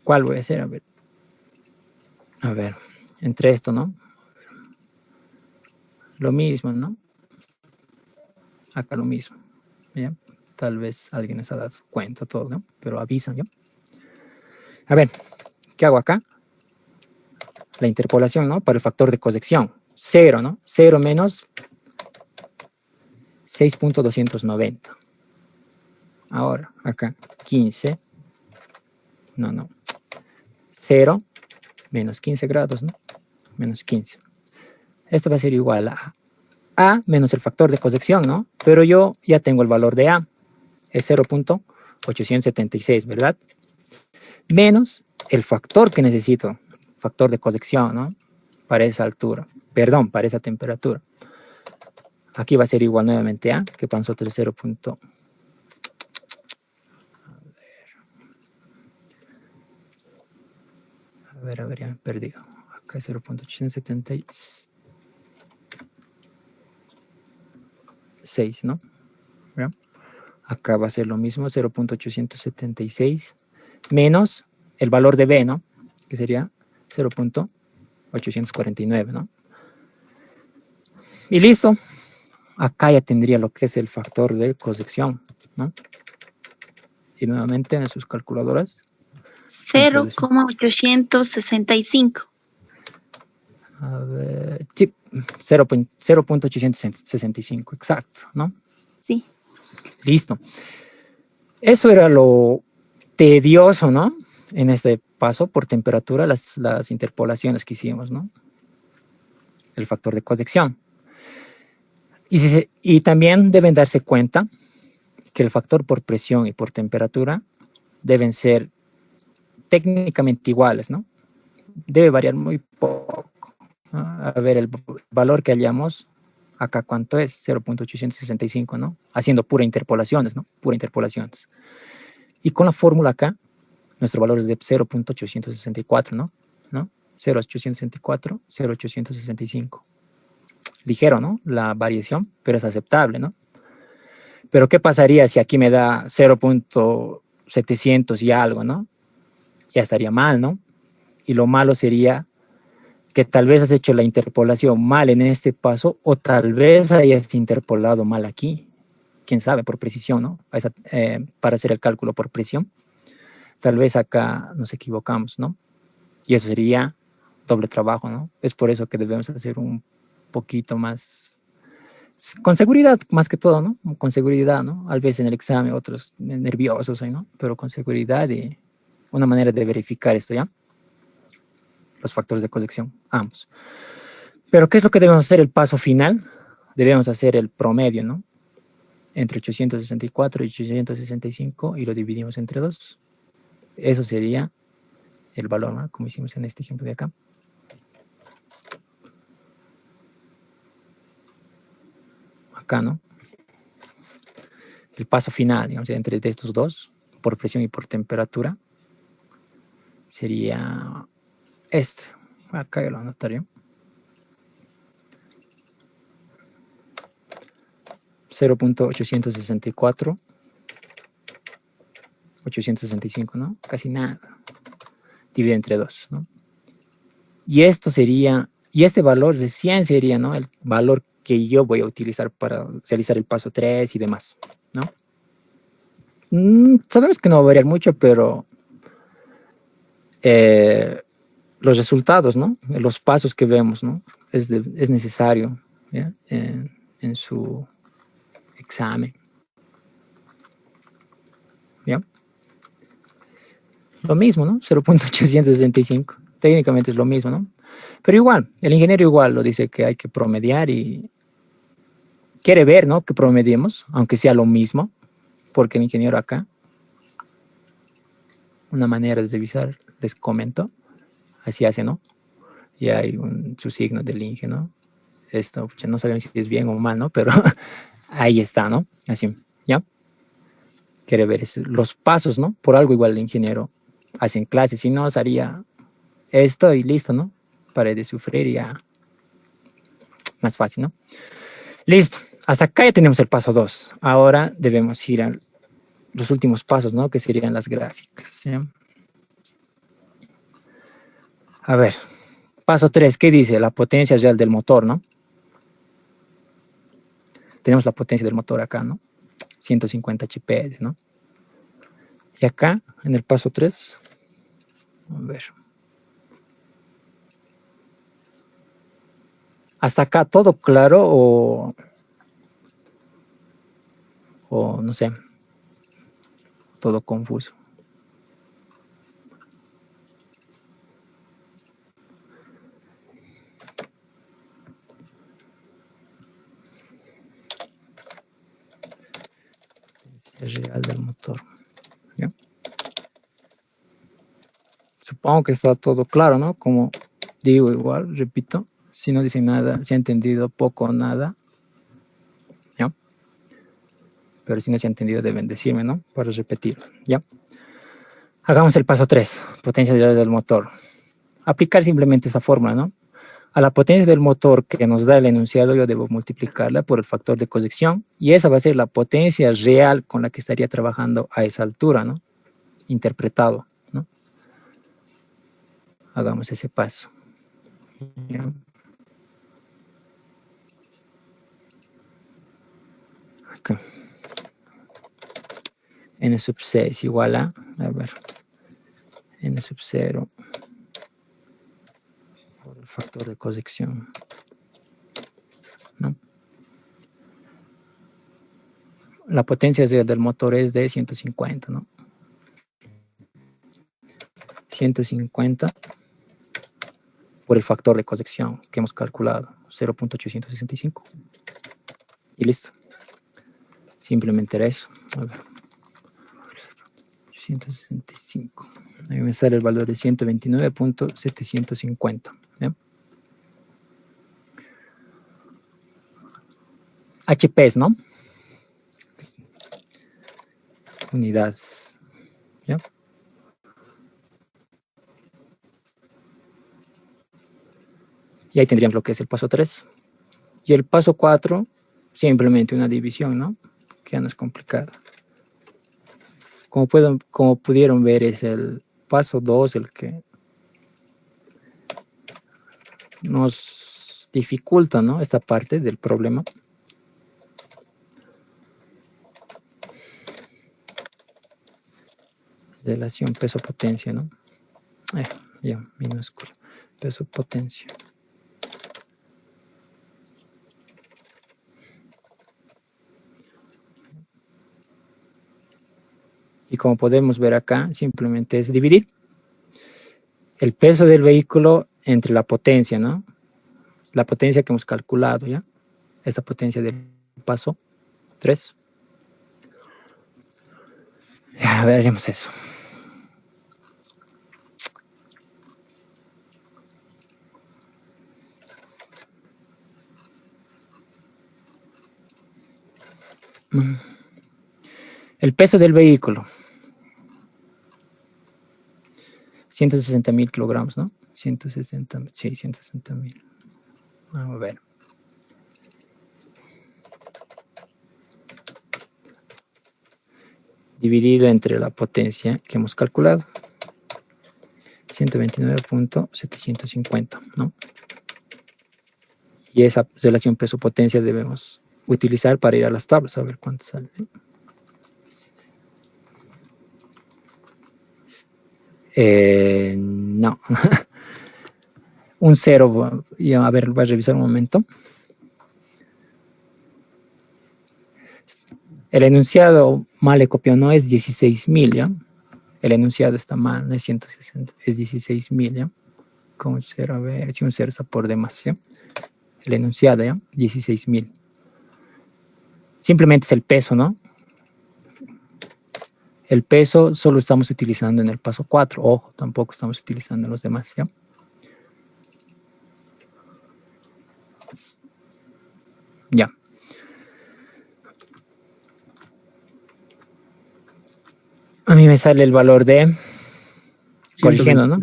¿Cuál voy a hacer? A ver, entre esto, ¿no? Lo mismo, ¿no? Acá lo mismo, ¿ya? Tal vez alguien se ha dado cuenta todo, ¿no? Pero avisan, ¿ya? A ver, ¿qué hago acá? La interpolación, ¿no? Para el factor de corrección. 0, ¿no? 0 menos 6.290. Ahora, acá, 15. No. 0 menos 15 grados, ¿no? Menos 15. Esto va a ser igual a menos el factor de corrección, ¿no? Pero yo ya tengo el valor de A. Es 0.876, ¿verdad? Menos el factor que necesito, factor de corrección, ¿no? Para esa altura, perdón, para esa temperatura. Aquí va a ser igual nuevamente a, que para nosotros es 0. A ver, ya me he perdido. Acá es 0.876, ¿no? ¿Ya? Acá va a ser lo mismo, 0.876 menos el valor de B, ¿no? Que sería 0.849, ¿no? Y listo. Acá ya tendría lo que es el factor de corrección, ¿no? Y nuevamente en sus calculadoras. 0,865. A ver, sí, 0.865, exacto, ¿no? Sí. Listo. Eso era lo tedioso, ¿no? En este paso por temperatura, las interpolaciones que hicimos, ¿no? El factor de corrección. Y también deben darse cuenta que el factor por presión y por temperatura deben ser técnicamente iguales, ¿no? Debe variar muy poco, ¿no? A ver, el valor que hallamos acá, ¿cuánto es? 0.865, ¿no? Haciendo pura interpolaciones, ¿no? Pura interpolaciones. Y con la fórmula acá, nuestro valor es de 0.864, ¿no? 0.864, 0.865. Ligero, ¿no? La variación, pero es aceptable, ¿no? Pero ¿qué pasaría si aquí me da 0.700 y algo, ¿no? Ya estaría mal, ¿no? Y lo malo sería que tal vez has hecho la interpolación mal en este paso o tal vez hayas interpolado mal aquí. Quién sabe, por precisión, ¿no? Para hacer el cálculo por presión. Tal vez acá nos equivocamos, ¿no? Y eso sería doble trabajo, ¿no? Es por eso que debemos hacer un poquito más, con seguridad más que todo, ¿no? Con seguridad, ¿no? A veces en el examen otros nerviosos, ¿no? Pero con seguridad y una manera de verificar esto, ¿ya? Los factores de corrección, ambos. Pero ¿qué es lo que debemos hacer el paso final? Debemos hacer el promedio, ¿no? Entre 864 y 865 y lo dividimos entre 2. Eso sería el valor, ¿no? Como hicimos en este ejemplo de acá. Acá, ¿no? El paso final, digamos, entre estos dos, por presión y por temperatura, sería este. Acá yo lo anotaré. 0.864, 865, ¿no? Casi nada. Dividido entre 2, ¿no? Y esto sería, y este valor recién sería, ¿no? El valor que yo voy a utilizar para realizar el paso 3 y demás, ¿no? Sabemos que no va a variar mucho, pero los resultados, ¿no? Los pasos que vemos, ¿no? Es necesario, ¿ya? En su examen. ¿Ya? Lo mismo, ¿no? 0.865. Técnicamente es lo mismo, ¿no? Pero igual, el ingeniero igual lo dice que hay que promediar y quiere ver, ¿no? Que promediemos, aunque sea lo mismo, porque el ingeniero acá, una manera de revisar, les comento, así hace, ¿no? Y hay su signo del Inge, ¿no? Esto, ya no sabemos si es bien o mal, ¿no? Pero ahí está, ¿no? Así, ¿ya? Quiere ver los pasos, ¿no? Por algo igual el ingeniero hace en clase, si no, haría esto y listo, ¿no? Para de sufrir ya más fácil, ¿no? Listo. Hasta acá ya tenemos el paso 2. Ahora debemos ir a los últimos pasos, ¿no? Que serían las gráficas, ¿sí? A ver, paso 3, ¿qué dice? La potencia real del motor, ¿no? Tenemos la potencia del motor acá, ¿no? 150 HP, ¿no? Y acá, en el paso 3, a ver. ¿Hasta acá todo claro o no sé, todo confuso? Es real del motor, ¿ya? Supongo que está todo claro, ¿no? Como digo, igual, repito, si no dice nada, si ha entendido poco o nada, ¿ya? Pero si no se ha entendido, deben decirme, ¿no? Para repetir, ¿ya? Hagamos el paso 3, potencia real del motor. Aplicar simplemente esa fórmula, ¿no? A la potencia del motor que nos da el enunciado, yo debo multiplicarla por el factor de corrección y esa va a ser la potencia real con la que estaría trabajando a esa altura, ¿no? Interpretado, ¿no? Hagamos ese paso. ¿Ya? Acá. N sub C es igual a ver, N sub 0 por el factor de corrección, ¿no? La potencia real del motor es de 150, ¿no? 150 por el factor de corrección que hemos calculado, 0.865. Y listo. Simplemente era eso. A ver. 865. Ahí me sale el valor de 129.750. HPs, ¿no? Unidades. ¿Ya? Y ahí tendríamos lo que es el paso 3. Y el paso 4, simplemente una división, ¿no? Que ya no es complicado. Como pudieron ver, es el paso 2 el que nos dificulta, ¿no? Esta parte del problema. Relación peso-potencia, ¿no? Ya, minúsculo. Peso-potencia. Y como podemos ver acá, simplemente es dividir el peso del vehículo entre la potencia, ¿no? La potencia que hemos calculado, ¿ya? Esta potencia del paso 3. Ya, veremos eso. El peso del vehículo. 160.000 kilogramos, ¿no? 160, sí, 160.000. Vamos a ver. Dividido entre la potencia que hemos calculado. 129.750, ¿no? Y esa relación peso-potencia debemos utilizar para ir a las tablas, a ver cuánto sale. No. Un 0. A ver, voy a revisar un momento. El enunciado mal le copió, no es 16.000, ¿ya? El enunciado está mal, no es 160, es 16.000, ¿ya? Con un 0, a ver, si un 0 está por demás, ¿ya? El enunciado, ¿ya? 16.000. Simplemente es el peso, ¿no? El peso solo estamos utilizando en el paso 4. Ojo, tampoco estamos utilizando en los demás, ¿ya? Ya. A mí me sale el valor de... Corrigiendo, ¿no?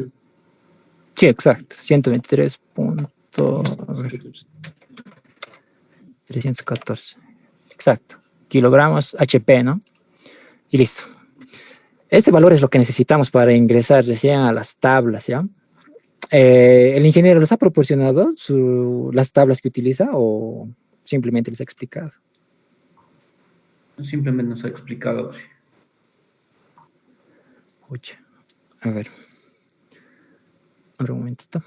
Sí, exacto. 123.314. Exacto. Kilogramos HP, ¿no? Y listo. Este valor es lo que necesitamos para ingresar recién a las tablas, ¿ya? ¿El ingeniero les ha proporcionado las tablas que utiliza o simplemente les ha explicado? Simplemente nos ha explicado. Sí. Uy, a ver un momentito.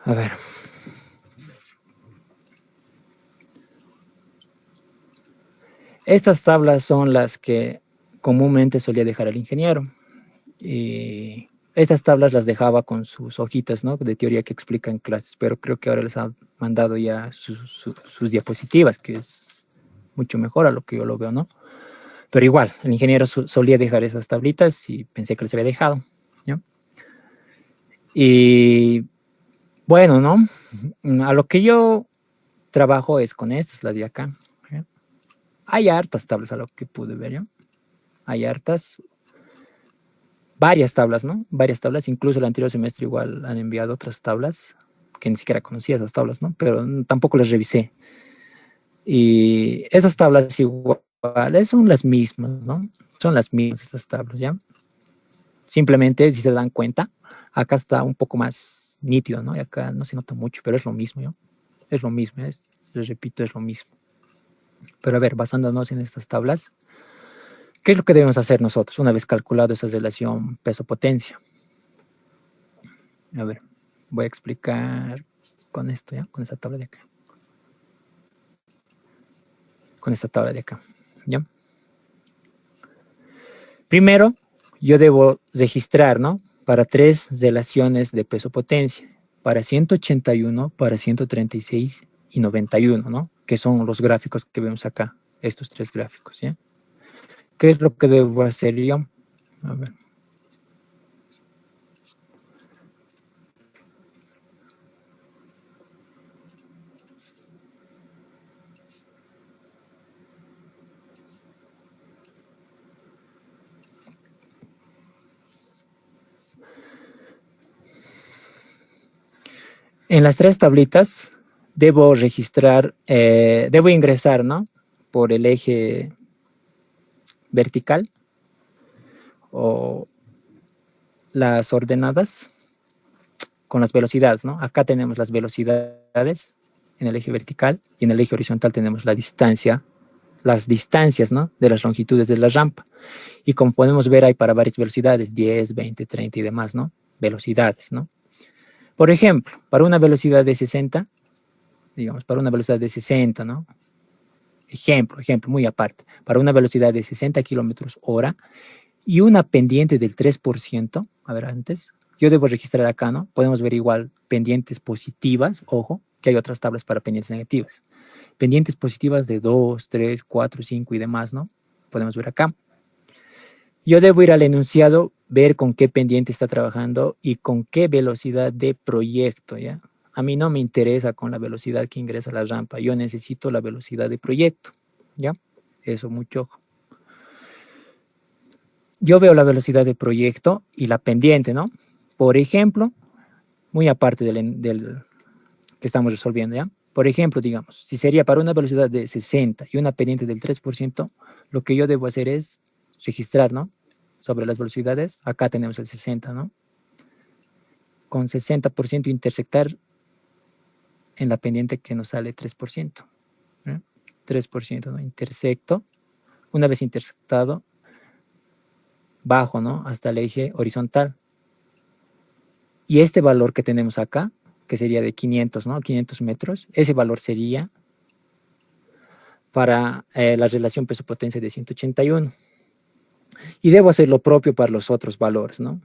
A ver. Estas tablas son las que comúnmente solía dejar el ingeniero. Y estas tablas las dejaba con sus hojitas, ¿no? De teoría que explica en clases, pero creo que ahora les ha mandado ya sus diapositivas, que es mucho mejor a lo que yo lo veo, ¿no? Pero igual, el ingeniero solía dejar esas tablitas y pensé que les había dejado, ¿no? Y bueno, ¿no? A lo que yo trabajo es con estas, las de acá. ¿Ya? Hay hartas tablas a lo que pude ver, ¿ya? Hay hartas, varias tablas, ¿no? Varias tablas, incluso el anterior semestre igual han enviado otras tablas, que ni siquiera conocía esas tablas, ¿no? Pero tampoco las revisé. Y esas tablas igual son las mismas, ¿no? Son las mismas estas tablas, ¿ya? Simplemente, si se dan cuenta, acá está un poco más nítido, ¿no? Y acá no se nota mucho, pero es lo mismo, ¿no? Es lo mismo, les repito, es lo mismo. Pero a ver, basándonos en estas tablas, ¿qué es lo que debemos hacer nosotros una vez calculado esa relación peso-potencia? A ver, voy a explicar con esto, ¿ya? Con esta tabla de acá. Con esta tabla de acá, ¿ya? Primero, yo debo registrar, ¿no? Para 3 relaciones de peso-potencia, para 181, para 136 y 91, ¿no? Que son los gráficos que vemos acá, estos 3 gráficos, ¿ya? ¿Qué es lo que debo hacer yo? A ver. En las 3 tablitas debo registrar, debo ingresar, ¿no? Por el eje vertical o las ordenadas con las velocidades, ¿no? Acá tenemos las velocidades en el eje vertical y en el eje horizontal tenemos la distancia, las distancias, ¿no? De las longitudes de la rampa. Y como podemos ver, hay para varias velocidades, 10, 20, 30 y demás, ¿no? Velocidades, ¿no? Por ejemplo, para una velocidad de 60, digamos, para una velocidad de 60, ¿no? Ejemplo, muy aparte. Para una velocidad de 60 kilómetros hora y una pendiente del 3%, a ver, antes, yo debo registrar acá, ¿no? Podemos ver igual pendientes positivas, ojo, que hay otras tablas para pendientes negativas. Pendientes positivas de 2, 3, 4, 5 y demás, ¿no? Podemos ver acá. Yo debo ir al enunciado, ver con qué pendiente está trabajando y con qué velocidad de proyecto, ¿ya? A mí no me interesa con la velocidad que ingresa a la rampa, yo necesito la velocidad de proyecto, ¿ya? Eso, mucho ojo. Yo veo la velocidad de proyecto y la pendiente, ¿no? Por ejemplo, muy aparte del que estamos resolviendo, ¿ya? Por ejemplo, digamos, si sería para una velocidad de 60 y una pendiente del 3%, lo que yo debo hacer es registrar, ¿no? Sobre las velocidades, acá tenemos el 60, ¿no? Con 60% intersectar en la pendiente que nos sale 3%. ¿eh? 3%, ¿no? Intersecto. Una vez intersectado, bajo, ¿no? Hasta el eje horizontal. Y este valor que tenemos acá, que sería de 500, ¿no? 500 metros, ese valor sería para la relación peso-potencia de 181. Y debo hacer lo propio para los otros valores, ¿no?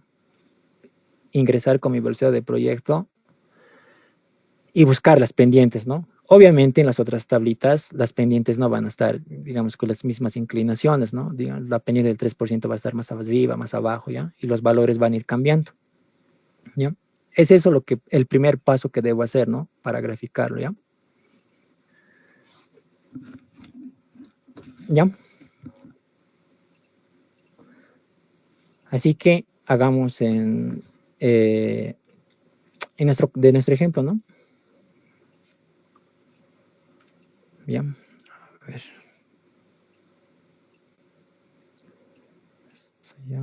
Ingresar con mi velocidad de proyecto y buscar las pendientes, ¿no? Obviamente en las otras tablitas las pendientes no van a estar, digamos, con las mismas inclinaciones, ¿no? Digamos, la pendiente del 3% va a estar más arriba, más abajo, ¿ya? Y los valores van a ir cambiando, ¿ya? Es eso el primer paso que debo hacer, ¿no? Para graficarlo, ¿ya? ¿Ya? Así que hagamos de nuestro ejemplo, ¿no? Bien, a ver. Esto ya.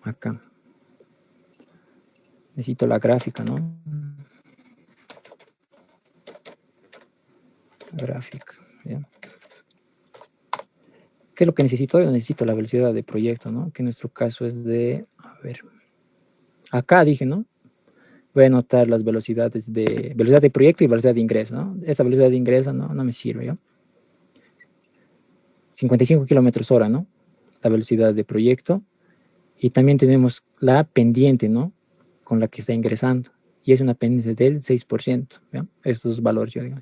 Acá. Necesito la gráfica, ¿no? Gráfica, ¿ya? ¿Qué es lo que necesito? Yo necesito la velocidad de proyecto, ¿no? Que en nuestro caso es de, a ver, acá dije, ¿no? Voy a anotar las velocidad de proyecto y velocidad de ingreso, ¿no? Esta velocidad de ingreso no me sirve, ¿ya? 55 kilómetros hora, ¿no? La velocidad de proyecto. Y también tenemos la pendiente, ¿no? Con la que está ingresando. Y es una pendiente del 6%, ¿ya? Estos valores yo digo,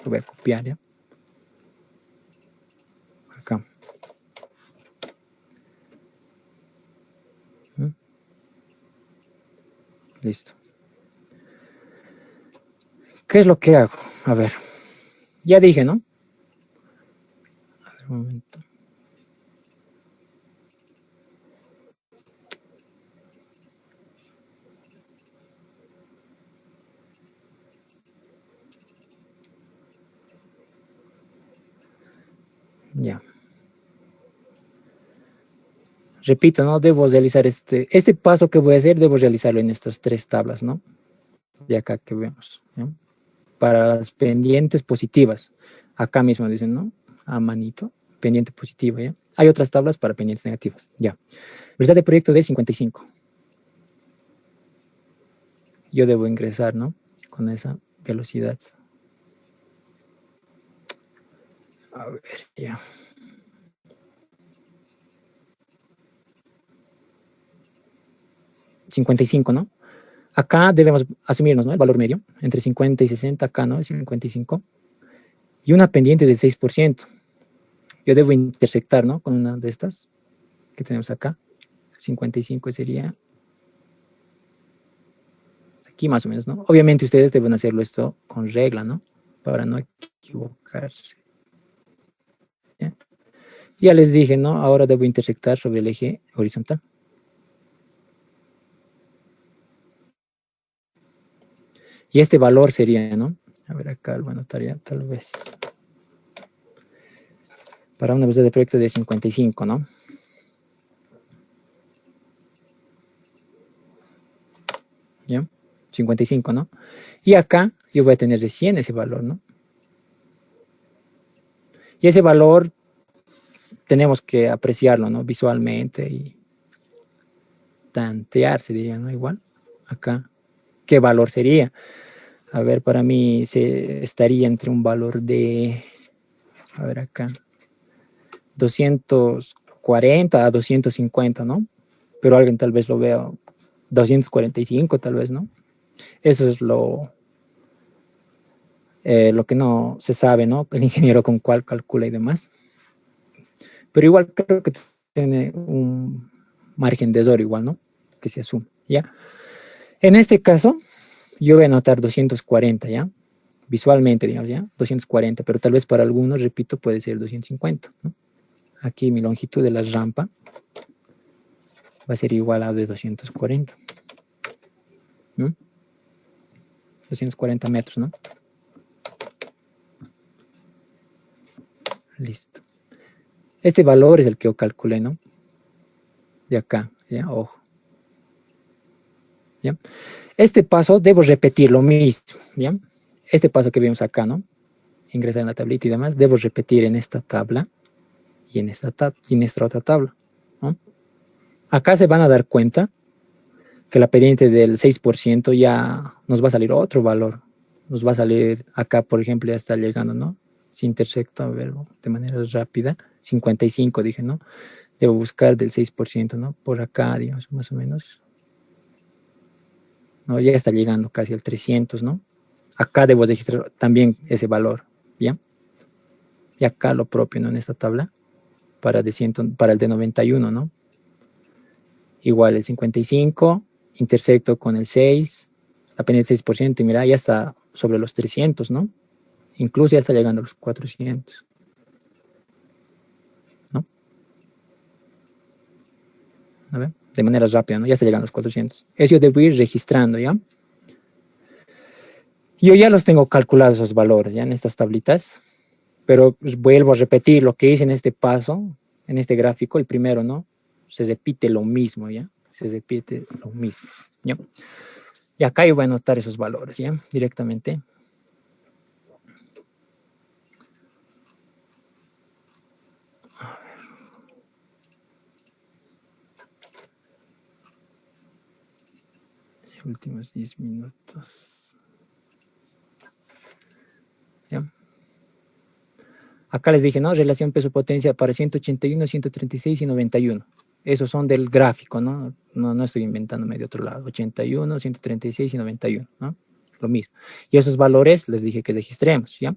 lo voy a copiar, ¿ya? Acá. Listo. ¿Qué es lo que hago? A ver. Ya dije, ¿no? A ver, un momento. Ya. Repito, ¿no? Debo realizar este paso que voy a hacer, debo realizarlo en estas tres tablas, ¿no? De acá que vemos, ¿no? Para las pendientes positivas. Acá mismo dicen, ¿no? A manito, pendiente positiva, ¿ya? Hay otras tablas para pendientes negativas, ya. Velocidad de proyecto de 55. Yo debo ingresar, ¿no? Con esa velocidad. A ver, ya. $55, ¿no? Acá debemos asumirnos, ¿no? El valor medio, entre 50 y 60, acá, ¿no? 55. Y una pendiente del 6%. Yo debo intersectar, ¿no? Con una de estas que tenemos acá. 55 sería aquí más o menos, ¿no? Obviamente ustedes deben hacerlo esto con regla, ¿no? Para no equivocarse. ¿Ya? Ya les dije, ¿no? Ahora debo intersectar sobre el eje horizontal. Y este valor sería, ¿no? A ver, acá lo anotaría tal vez. Para una velocidad de proyecto de 55, ¿no? ¿Ya? 55, ¿no? Y acá yo voy a tener de 100 ese valor, ¿no? Y ese valor tenemos que apreciarlo, ¿no? Visualmente y tantear, se diría, ¿no? Igual, acá, ¿qué valor sería? A ver, para mí estaría entre un valor de, a ver acá, 240 a 250, ¿no? Pero alguien tal vez lo vea 245, tal vez, ¿no? Eso es lo que no se sabe, ¿no? El ingeniero con cuál calcula y demás. Pero igual creo que tiene un margen de error igual, ¿no? Que se asume, ¿ya? En este caso, yo voy a anotar 240, ¿ya? Visualmente, digamos, ¿ya? 240, pero tal vez para algunos, repito, puede ser 250, ¿no? Aquí mi longitud de la rampa va a ser igual a de 240, ¿no? 240 metros, ¿no? Listo. Este valor es el que yo calculé, ¿no? De acá, ¿ya? Ojo. ¿Ya? Este paso debo repetir lo mismo, ¿ya? Este paso que vemos acá, ¿no? Ingresar en la tablita y demás, debo repetir en esta tabla y en esta otra tabla, ¿no? Acá se van a dar cuenta que la pendiente del 6% ya nos va a salir otro valor. Nos va a salir acá, por ejemplo, ya está llegando, ¿no? Si intersecto, a ver, de manera rápida, 55 dije, ¿no? Debo buscar del 6%, ¿no? Por acá, digamos, más o menos. ¿no? Ya está llegando casi al 300, ¿no? Acá debo registrar también ese valor, ¿ya? Y acá lo propio, ¿no? En esta tabla, para el de 91, ¿no? Igual el 55, intersecto con el 6, la pendiente 6%, y mira, ya está sobre los 300, ¿no? Incluso ya está llegando a los 400, ¿no? A ver, de manera rápida, ¿no? Ya está llegando a los 400. Eso yo debo ir registrando, ¿ya? Yo ya los tengo calculados esos valores, ¿ya? En estas tablitas, pero vuelvo a repetir lo que hice en este paso, en este gráfico, el primero, ¿no? Se repite lo mismo, ¿ya? Se repite lo mismo, ¿ya? Y acá yo voy a anotar esos valores, ¿ya? Directamente. Últimos 10 minutos. ¿Ya? Acá les dije, ¿no? Relación peso-potencia para 181, 136 y 91. Esos son del gráfico, ¿no? No estoy inventándome de otro lado. 81, 136 y 91, ¿no? Lo mismo. Y esos valores les dije que registremos, ¿ya?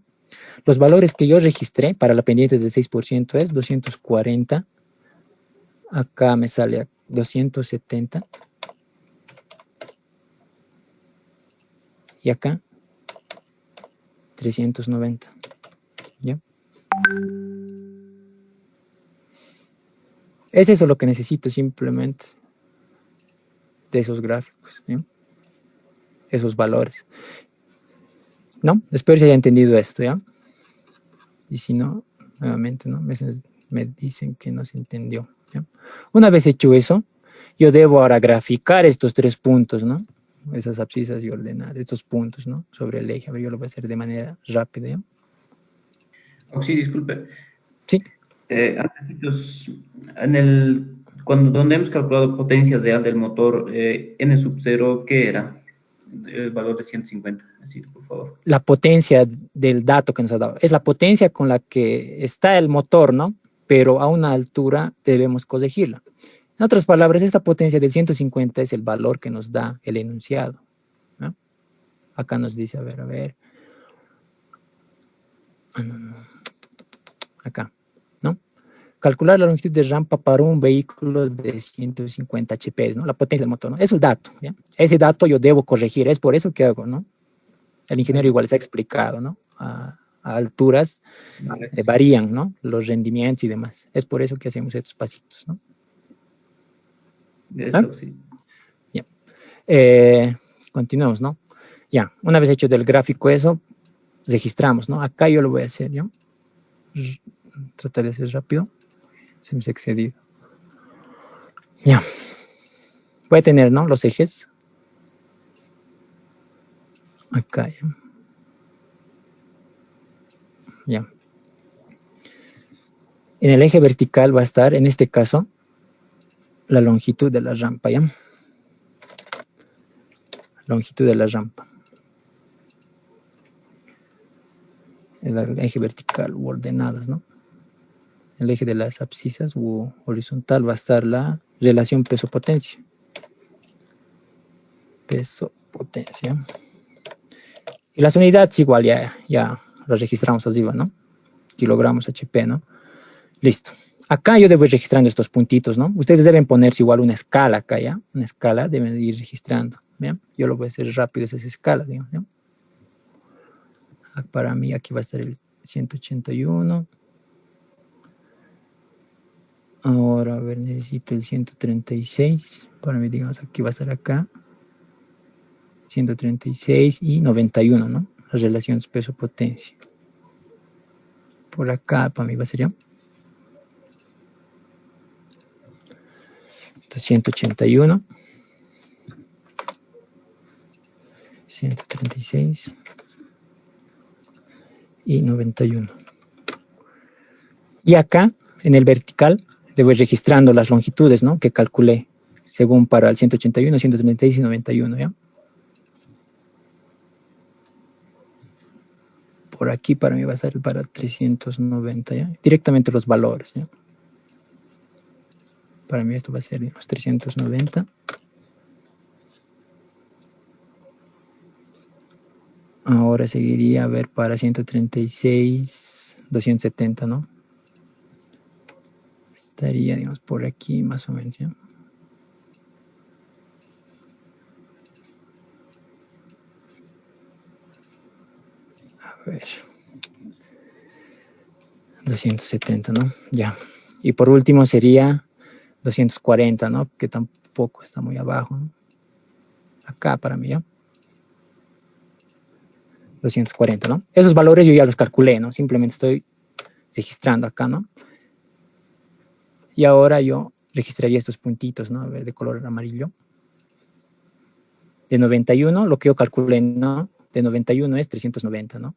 Los valores que yo registré para la pendiente del 6% es 240. Acá me sale 270. Y acá 390. ¿Ya? Es eso lo que necesito simplemente de esos gráficos, ¿ya? Esos valores. ¿No? Espero que se haya entendido esto, ¿ya? Y si no, nuevamente, ¿no? Me dicen que no se entendió, ¿ya? Una vez hecho eso, yo debo ahora graficar estos 3 puntos, ¿no? Esas abscisas y ordenar estos puntos, ¿no? Sobre el eje. A ver, yo lo voy a hacer de manera rápida, ¿ya? Sí, disculpe. Sí. Antecitos, donde hemos calculado potencia real del motor, N sub 0, ¿qué era? El valor de 150, así, por favor. La potencia del dato que nos ha dado. Es la potencia con la que está el motor, ¿no? Pero a una altura debemos corregirla. En otras palabras, esta potencia del 150 es el valor que nos da el enunciado, ¿no? Acá nos dice, a ver. Acá, ¿no? Calcular la longitud de rampa para un vehículo de 150 HP, ¿no? La potencia del motor, ¿no? Es el dato, ¿ya? Ese dato yo debo corregir, es por eso que hago, ¿no? El ingeniero igual les ha explicado, ¿no? A alturas varían, ¿no? Los rendimientos y demás. Es por eso que hacemos estos pasitos, ¿no? Eso, sí. Ya. Continuamos, ¿no? Ya, una vez hecho del gráfico eso, registramos, ¿no? Acá yo lo voy a hacer, ¿ya? Trataré de hacer rápido. Se me ha excedido. Ya. Voy a tener, ¿no? Los ejes. Acá, ya. Ya. En el eje vertical va a estar, en este caso, la longitud de la rampa, ¿ya? Longitud de la rampa. El eje vertical u ordenadas, ¿no? El eje de las abscisas u horizontal va a estar la relación peso-potencia. Peso-potencia. Y las unidades igual ya las registramos arriba, ¿no? Kilogramos HP, ¿no? Listo. Acá yo debo ir registrando estos puntitos, ¿no? Ustedes deben ponerse igual una escala acá, ¿ya? Una escala deben ir registrando, ¿ya? Yo lo voy a hacer rápido, esas escalas, digamos, ¿ya? Para mí aquí va a estar el 181. Ahora, a ver, necesito el 136. Para mí, digamos, aquí va a estar acá. 136 y 91, ¿no? Las relaciones peso-potencia. Por acá, para mí va a ser ya. Entonces, 181. 136 y 91. Y acá, en el vertical, debo ir registrando las longitudes, ¿no? Que calculé, según para el 181, 136 y 91, ¿ya? Por aquí para mí va a ser para 390, ¿ya? Directamente los valores, ¿ya? Para mí esto va a ser los 390. Ahora seguiría, a ver, para 136, 270, ¿no? Estaría, digamos, por aquí más o menos, ¿ya? A ver. 270, ¿no? Ya. Y por último sería 240, ¿no? Que tampoco está muy abajo, ¿no? Acá para mí, ¿ya? 240, ¿no? Esos valores yo ya los calculé, ¿no? Simplemente estoy registrando acá, ¿no? Y ahora yo registraría estos puntitos, ¿no? A ver, de color amarillo. De 91, lo que yo calculé, ¿no? De 91 es 390, ¿no?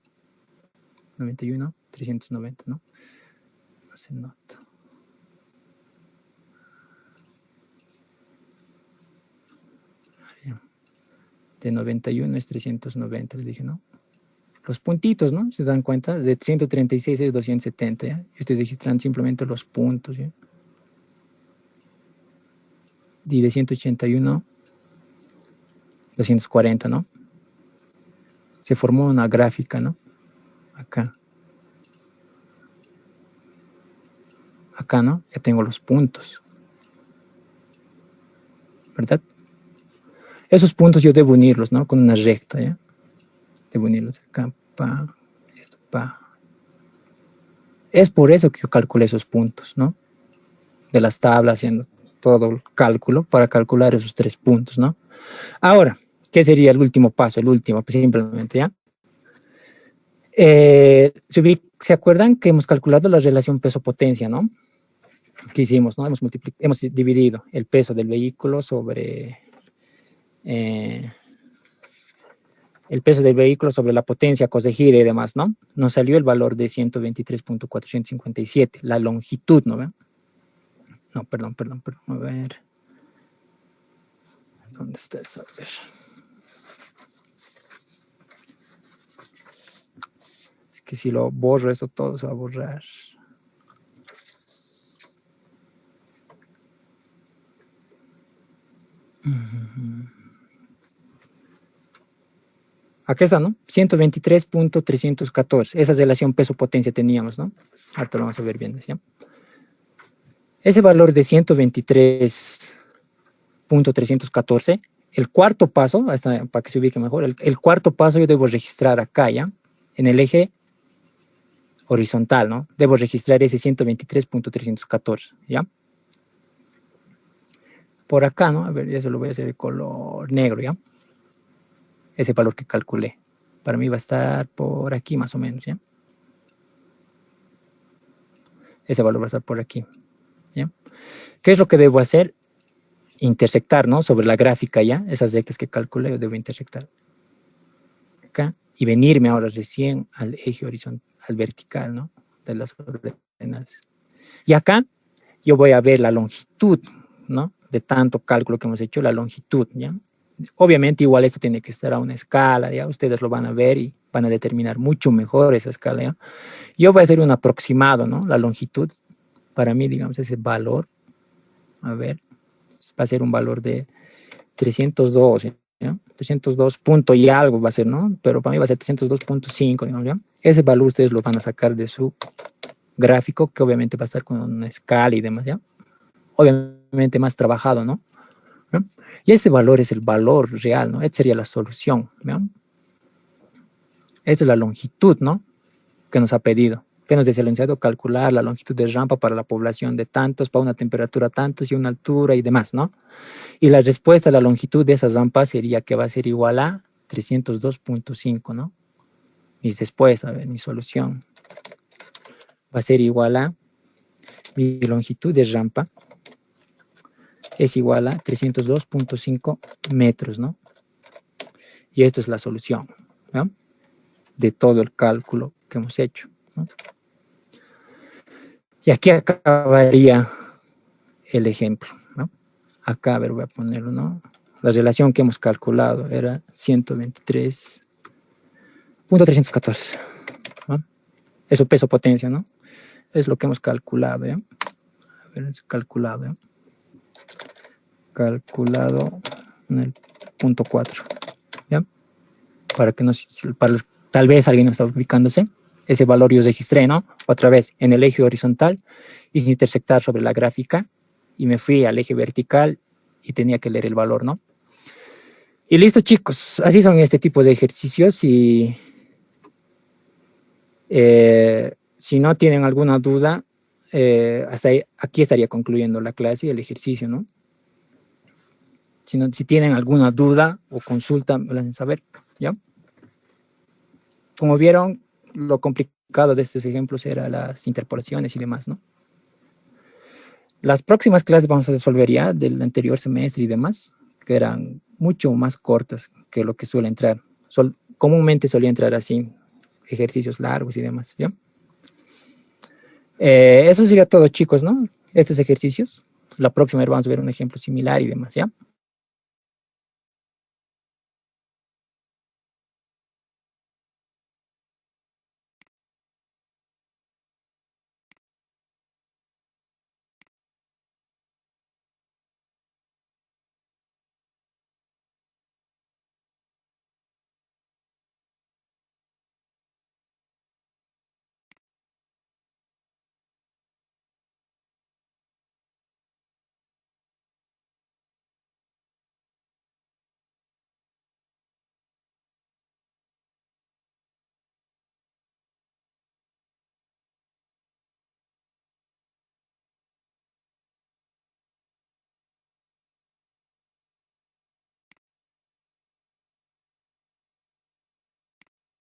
91, 390, ¿no? No se nota. De 91 es 390, les dije, ¿no? Los puntitos, ¿no? ¿Se dan cuenta? De 136 es 270, ¿ya? Estoy registrando simplemente los puntos, ¿ya? Y de 181, 240, ¿no? Se formó una gráfica, ¿no? Acá. Acá, ¿no? Ya tengo los puntos. ¿Verdad? Esos puntos yo debo unirlos, ¿no? Con una recta, ¿ya? Debo unirlos acá, pa, esto, pa. Es por eso que yo calculé esos puntos, ¿no? De las tablas, haciendo todo el cálculo para calcular esos 3 puntos, ¿no? Ahora, ¿qué sería el último paso? El último, pues simplemente, ¿ya? ¿Se acuerdan que hemos calculado la relación peso-potencia, ¿no? ¿Qué hicimos, no? Hemos dividido el peso del vehículo sobre el peso del vehículo sobre la potencia, cos de gira y demás, ¿no? Nos salió el valor de 123.457, la longitud, ¿no ven? No, perdón, a ver. ¿Dónde está eso? A ver. Es que si lo borro, eso todo se va a borrar. Aquí está, ¿no? 123.314. Esa relación peso-potencia teníamos, ¿no? Ahorita lo vamos a ver bien, ¿sí? Ese valor de 123.314, el cuarto paso, hasta para que se ubique mejor, el cuarto paso yo debo registrar acá, ¿ya? En el eje horizontal, ¿no? Debo registrar ese 123.314, ¿ya? Por acá, ¿no? A ver, ya se lo voy a hacer de color negro, ¿ya? Ese valor que calculé. Para mí va a estar por aquí más o menos, ¿ya? Ese valor va a estar por aquí, ¿ya? ¿Qué es lo que debo hacer? Intersectar, ¿no? Sobre la gráfica, ¿ya? Esas rectas que calculé, yo debo intersectar acá y venirme ahora recién al eje horizontal, al vertical, ¿no? De las coordenadas. Y acá yo voy a ver la longitud, ¿no? De tanto cálculo que hemos hecho, la longitud, ¿ya? Obviamente igual esto tiene que estar a una escala, ¿ya? Ustedes lo van a ver y van a determinar mucho mejor esa escala, ¿ya? Yo voy a hacer un aproximado, ¿no? La longitud, para mí, digamos, ese valor, a ver, va a ser un valor de 302, ¿ya? 302 punto y algo va a ser, ¿no? Pero para mí va a ser 302.5, digamos, ¿ya? Ese valor ustedes lo van a sacar de su gráfico, que obviamente va a estar con una escala y demás, ¿ya? Obviamente más trabajado, ¿no? ¿No? Y ese valor es el valor real, ¿no? Esta sería la solución, ¿no? Esta es la longitud, ¿no? Que nos ha pedido, que nos dice el enunciado calcular la longitud de rampa para la población de tantos, para una temperatura tantos y una altura y demás, ¿no? Y la respuesta a la longitud de esa rampa sería que va a ser igual a 302.5, ¿no? Y después, a ver, mi solución va a ser igual a mi longitud de rampa es igual a 302.5 metros, ¿no? Y esto es la solución, ¿no? De todo el cálculo que hemos hecho, ¿no? Y aquí acabaría el ejemplo, ¿no? Acá, a ver, voy a ponerlo, ¿no? La relación que hemos calculado era 123.314, ¿no? Eso peso potencia, ¿no? Es lo que hemos calculado, ¿ya? A ver, es calculado, ¿ya? Calculado en el punto 4, ¿ya? para que no, tal vez alguien no está ubicándose. Ese valor yo registré, ¿no? Otra vez en el eje horizontal y sin intersectar sobre la gráfica y me fui al eje vertical y tenía que leer el valor, ¿no? Y listo, chicos, así son este tipo de ejercicios y si no tienen alguna duda, hasta ahí, aquí estaría concluyendo la clase y el ejercicio, ¿no? Si tienen alguna duda o consulta, me lo hacen saber, ¿ya? Como vieron, lo complicado de estos ejemplos era las interpolaciones y demás, ¿no? Las próximas clases vamos a resolver ya del anterior semestre y demás, que eran mucho más cortas que lo que suele entrar. Comúnmente solía entrar así, ejercicios largos y demás, ¿ya? Eso sería todo, chicos, ¿no? Estos ejercicios. La próxima vez vamos a ver un ejemplo similar y demás, ¿ya?